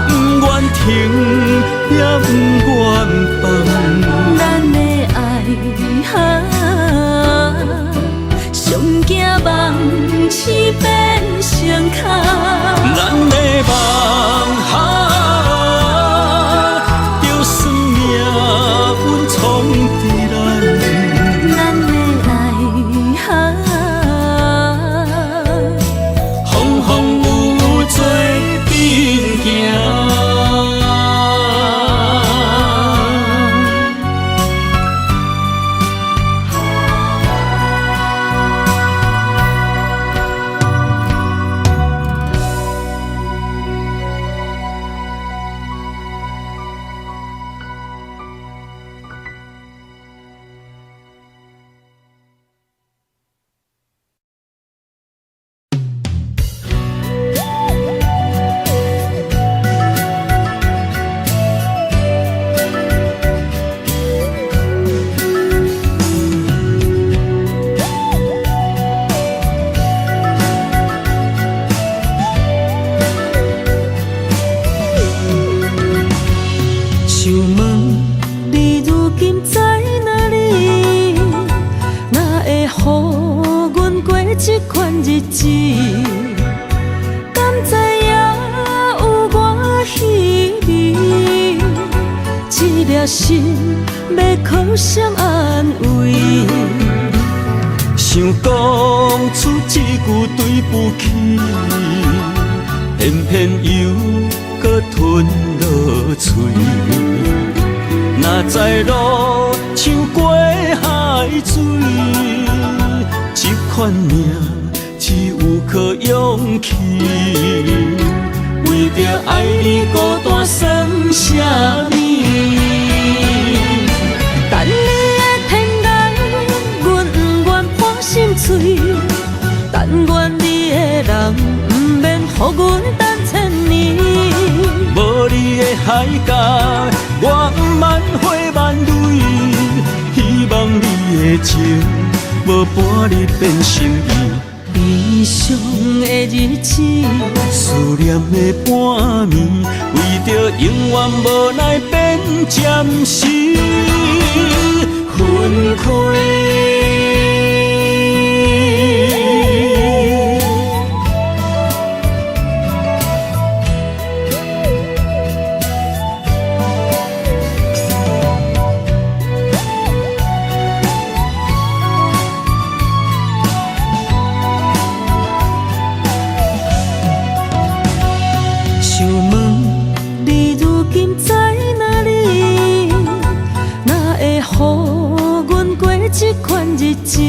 不愿停，也不愿放。咱的爱上惊梦痴变成空。咱的梦就算命运闯伫咱，咱的爱风风有做变行。想问你如今在哪里？哪会予阮过这款日子？敢知影有我稀微？这粒心要靠谁安慰？想讲出一句对不起，偏偏又搁吞落嘴。若知路像过海水，这款命只有靠勇气。为着爱你孤单算什么？等你的天涯，阮不愿破心碎。但愿你的人不免予阮等千年。无你的海角，我万回万泪。希望你的情无半日变心意。悲伤的日子，思念的半暝，为着永远无奈变暂时分开。想问你如今在哪里？哪会予阮过这款日子？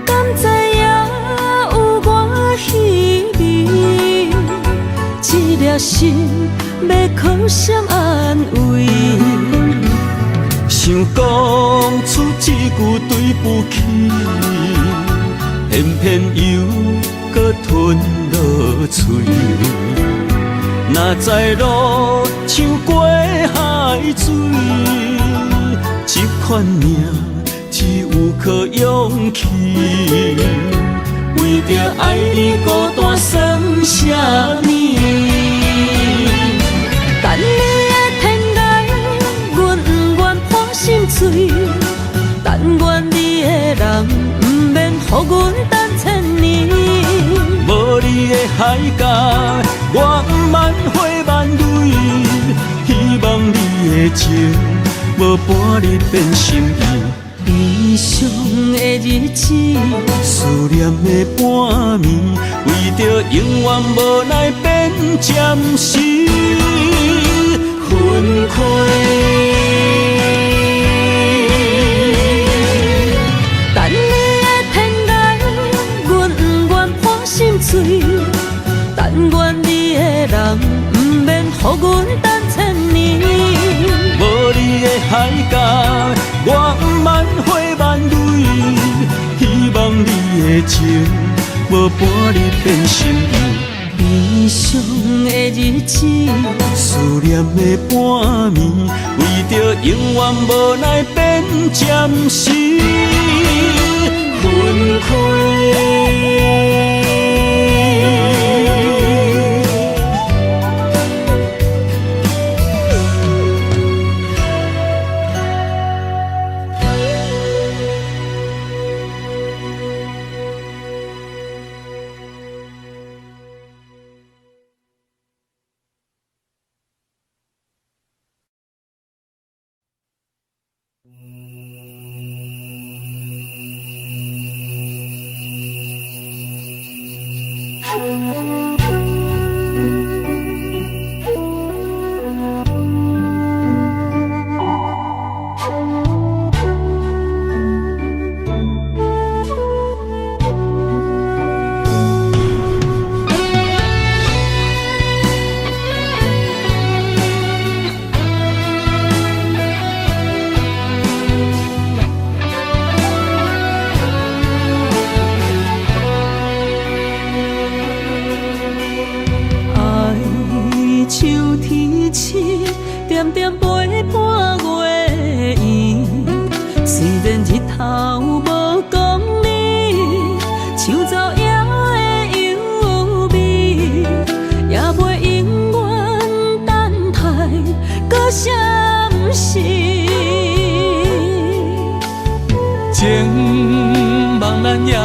敢知影有我稀微？这粒心要靠谁安慰？想讲出一句对不起，偏偏又搁吞落嘴。若知路像过海水，这款命只有靠勇气。为着爱你孤单算什么？等你的天涯，阮不愿破心碎。但愿你的人不免予阮等千年。无你的海角，我万回万泪。希望你的情无半日变心意。悲伤的日子，思念的半暝，为着永远无奈变暂时分开。等你的天涯，阮不愿破心碎。但愿你的人，不免予阮等千年。无你的海角，我不万回万泪。希望你的情，无半日变心意。悲伤的日子，思念的半暝，为着永远无奈变暂时分开。情茫然也有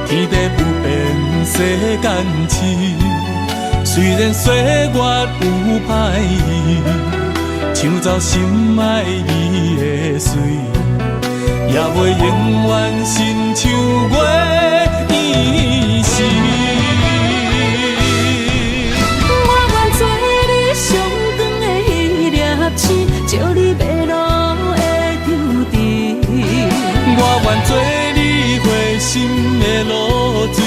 天地不变世间事，虽然岁月有歹意，抢走心爱你的水，也袂永远亲像月依时。我愿做你上长的迄粒星，照你迷路的丢滴。我愿做你回心的露水，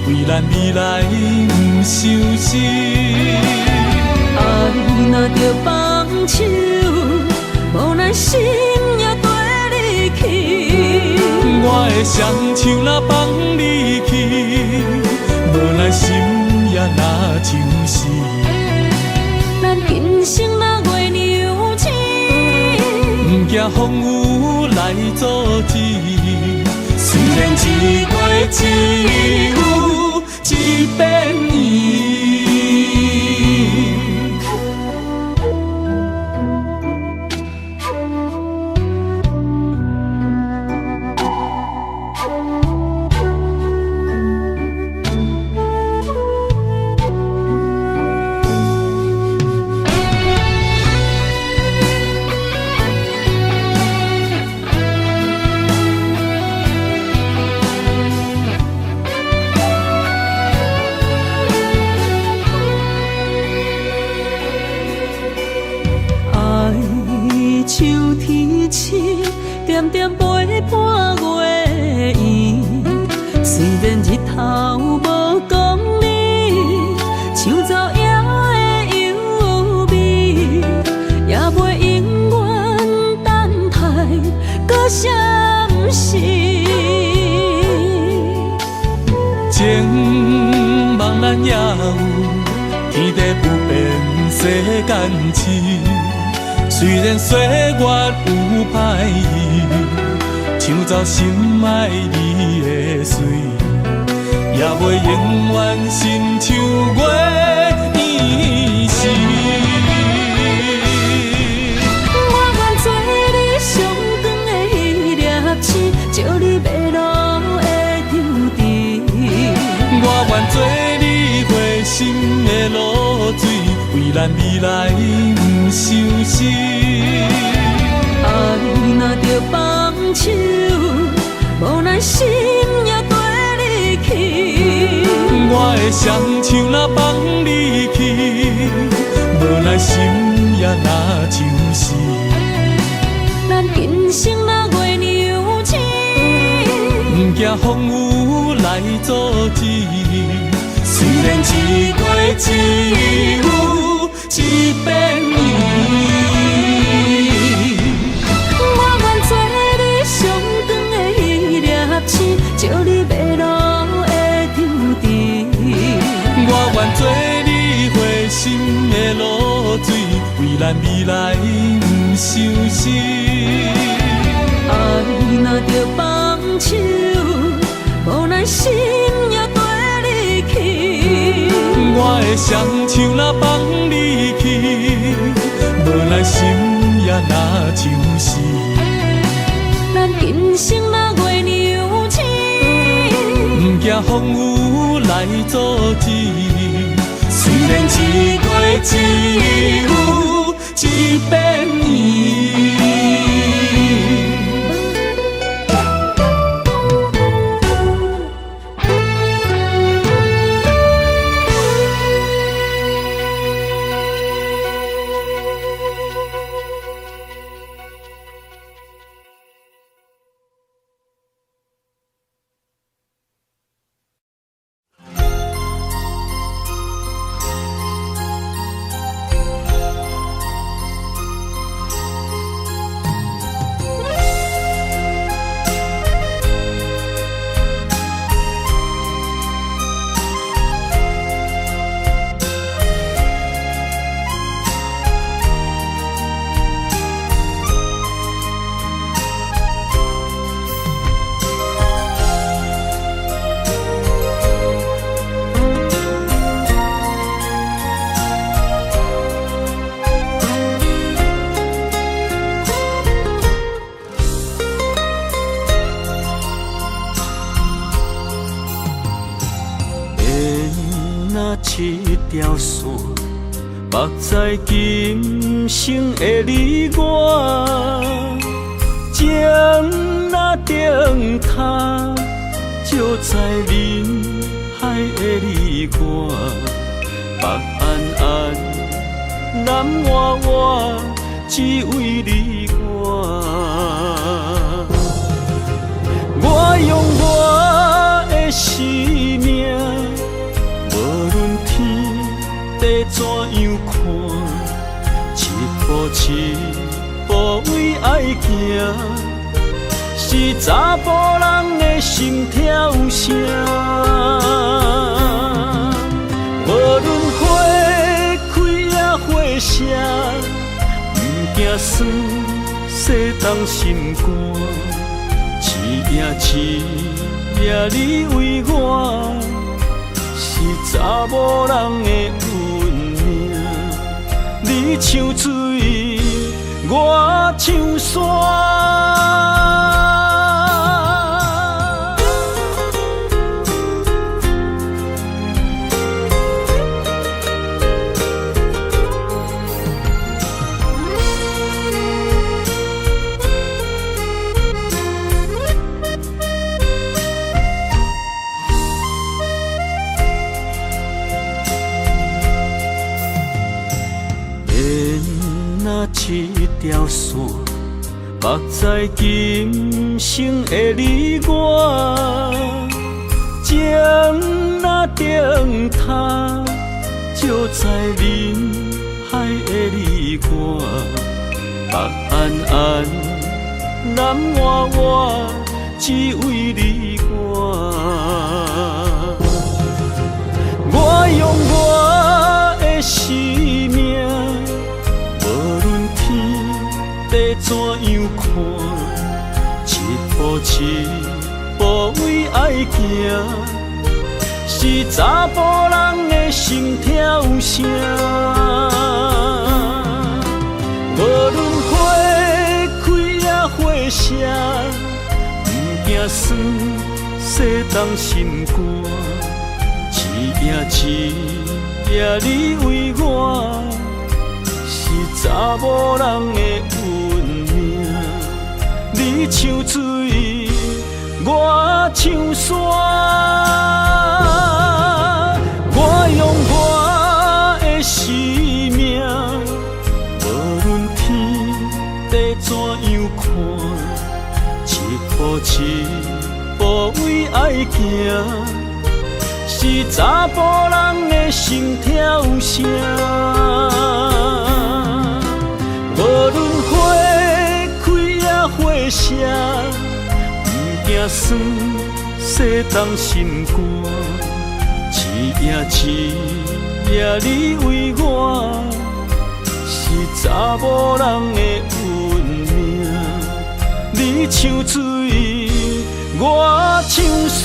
为咱未来不伤心。爱若着放手，无奈心也跟你去。我的双手若放你去，无奈心也若像死。咱今生若月娘星，不惊风雨来阻止。虽然一月只有一遍圆。像天星，点点陪伴月圆。虽然日头无讲你，抢走夜的幽味，也袂永远等待搁闪失。情茫然也有天地不变世间事。虽然岁月有歹意，抢走心爱你的水，也袂永远亲像月依时。我愿做你上长的迄粒星，照你迷路的丢滴。我愿做你回心的露水，为咱未来不伤心。若着放手，无奈心也跟你去。我的双手若放你去，无奈心也若像是。咱今生若月娘星，不惊风雨来阻止。虽然一月一有一变伊，我愿做你上长的迄粒星，照你迷路的张持。我愿做你花心的露水，为咱未来不伤心。爱若着放手，无奈心也跟你去。我的双手若放你去，无奈心也若像是。咱今生若月娘星，不惊风雨来阻止。虽然一月只有一变伊。一条线，目在今生的你我，情若顶塔，照在人海的你我，北安安，南弯弯，只为你我。我用我的生命。无论天地怎样看，一步一步为爱行，是查甫人的心跳声。无论花开也花谢，不惊酸洗冻心肝，一夜一夜你为我。是查某人的运命，你像水，我像山。一条线，目在今生的你我，情若顶塔，照在人海的你我，北安安，南弯弯，只为你我。我用我的生命。地怎样看，一步一步为爱行，是查甫人的心跳声。无论花开也花谢，不惊酸洗冻心肝，一夜你为我。是查某人的运命，你像水，我像山。我用我的生命，无论天地怎样看，一步一步为爱行，是查甫人的心跳声。无论花开也花谢，不惊酸洗动心肝。一夜一夜你为我，是查某人的运命。你像水，我像山。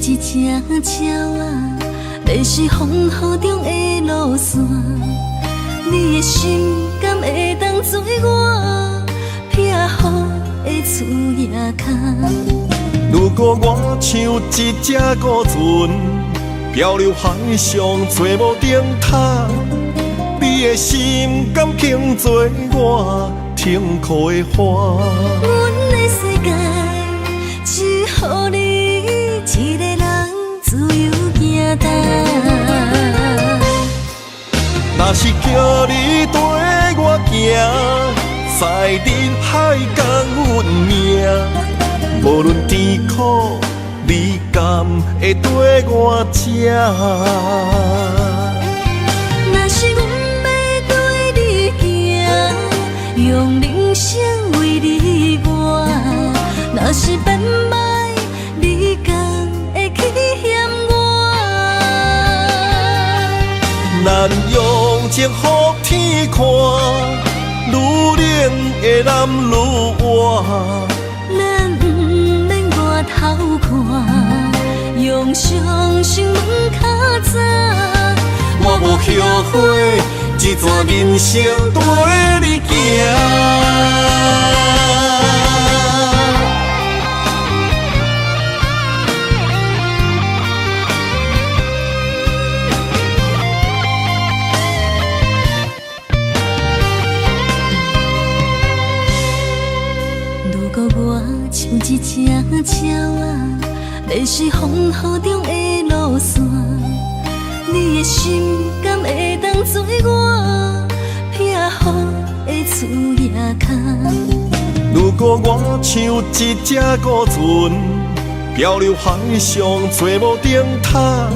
一只鸟啊，迷失风雨中的路线，你的心敢会当做我避雨的厝夜空？如果我像一只孤船，漂流海上找无顶塔，你的心敢肯做我停靠的花？阮的世界只予你一个人自由行动。若是叫你跟我行，在人海共运命，无论甜苦，你敢会跟我吃？若是阮要跟你行，用人生为你活，若是变歹，你敢会去嫌我？咱用情予天看，愈冷的男愈活。咱不免外头看，用双心门较早。我无后悔，一段人生跟你行。如果我像一只鸟啊，迷失风雨中的路线，你的心敢会当做我避雨的厝夜空？如果我像一只孤船，漂流海上找无顶塔，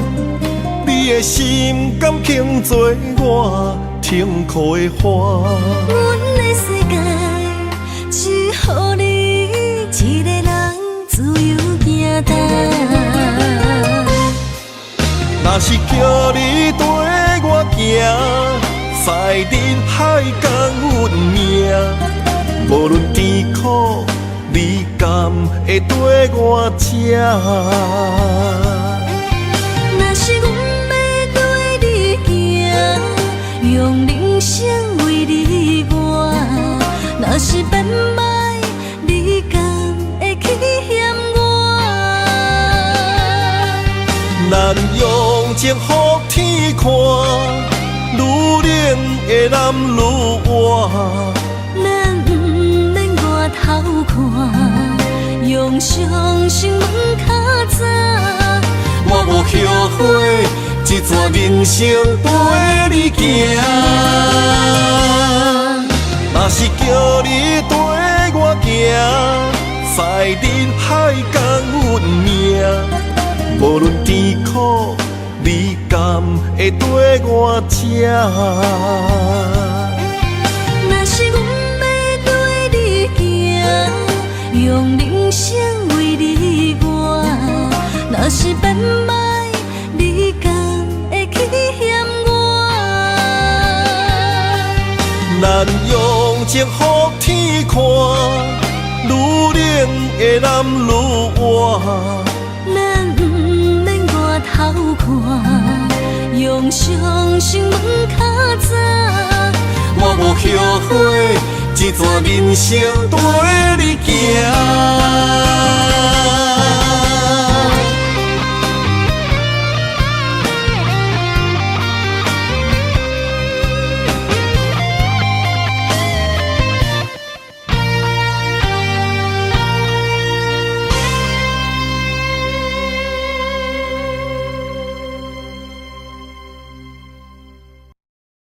你的心敢肯做我停靠的花？阮的世界只予你一个人自由行动。若是叫你跟我行，在人海共运命，无论甜苦，你敢会跟我吃？若是阮要跟你行，用人生为你活，若是变歹，你敢会去嫌我？咱用情予天看，愈冷的男愈活。咱不免外头看，用双心门较早。我无后悔，一段人生跟你行。若是叫你跟我行，在人海共运命，无论甜苦，你敢会跟我吃？用人生为你活。若是变歹，你敢会去嫌我？咱用情予天看，愈冷的男愈活。咱不免外头看，用双心问较早。我无后悔，一段人生跟你行。